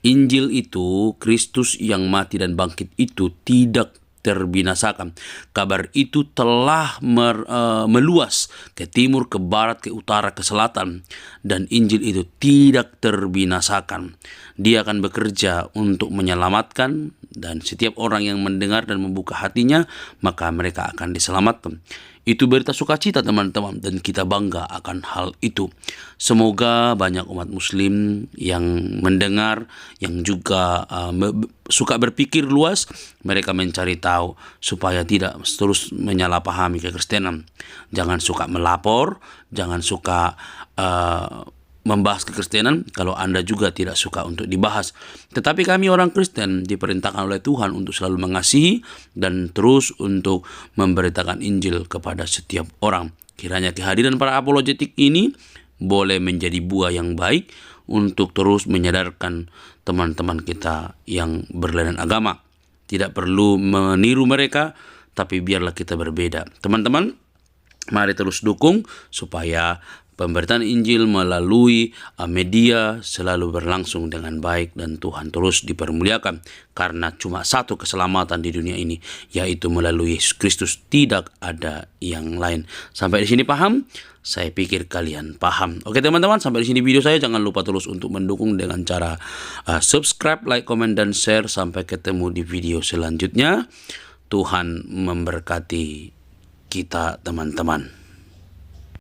Injil itu, Kristus yang mati dan bangkit itu tidak terbinasakan. Kabar itu telah meluas ke timur, ke barat, ke utara, ke selatan. Dan Injil itu tidak terbinasakan. Dia akan bekerja untuk menyelamatkan, dan setiap orang yang mendengar dan membuka hatinya, maka mereka akan diselamatkan. Itu berita sukacita teman-teman, dan kita bangga akan hal itu. Semoga banyak umat muslim yang mendengar, yang juga suka berpikir luas, mereka mencari tahu supaya tidak terus menyalahpahami kekristenan. Jangan suka melapor, jangan suka membahas kekristenan kalau Anda juga tidak suka untuk dibahas. Tetapi kami orang Kristen diperintahkan oleh Tuhan untuk selalu mengasihi dan terus untuk memberitakan Injil kepada setiap orang. Kiranya kehadiran para apologetik ini boleh menjadi buah yang baik untuk terus menyadarkan teman-teman kita yang berlainan agama. Tidak perlu meniru mereka, tapi biarlah kita berbeda. Teman-teman, mari terus dukung supaya pemberitaan Injil melalui media selalu berlangsung dengan baik dan Tuhan terus dipermuliakan. Karena cuma satu keselamatan di dunia ini, yaitu melalui Yesus Kristus. Tidak ada yang lain. Sampai di sini paham? Saya pikir kalian paham. Oke teman-teman, sampai di sini video saya. Jangan lupa terus untuk mendukung dengan cara subscribe, like, komen, dan share. Sampai ketemu di video selanjutnya. Tuhan memberkati kita teman-teman.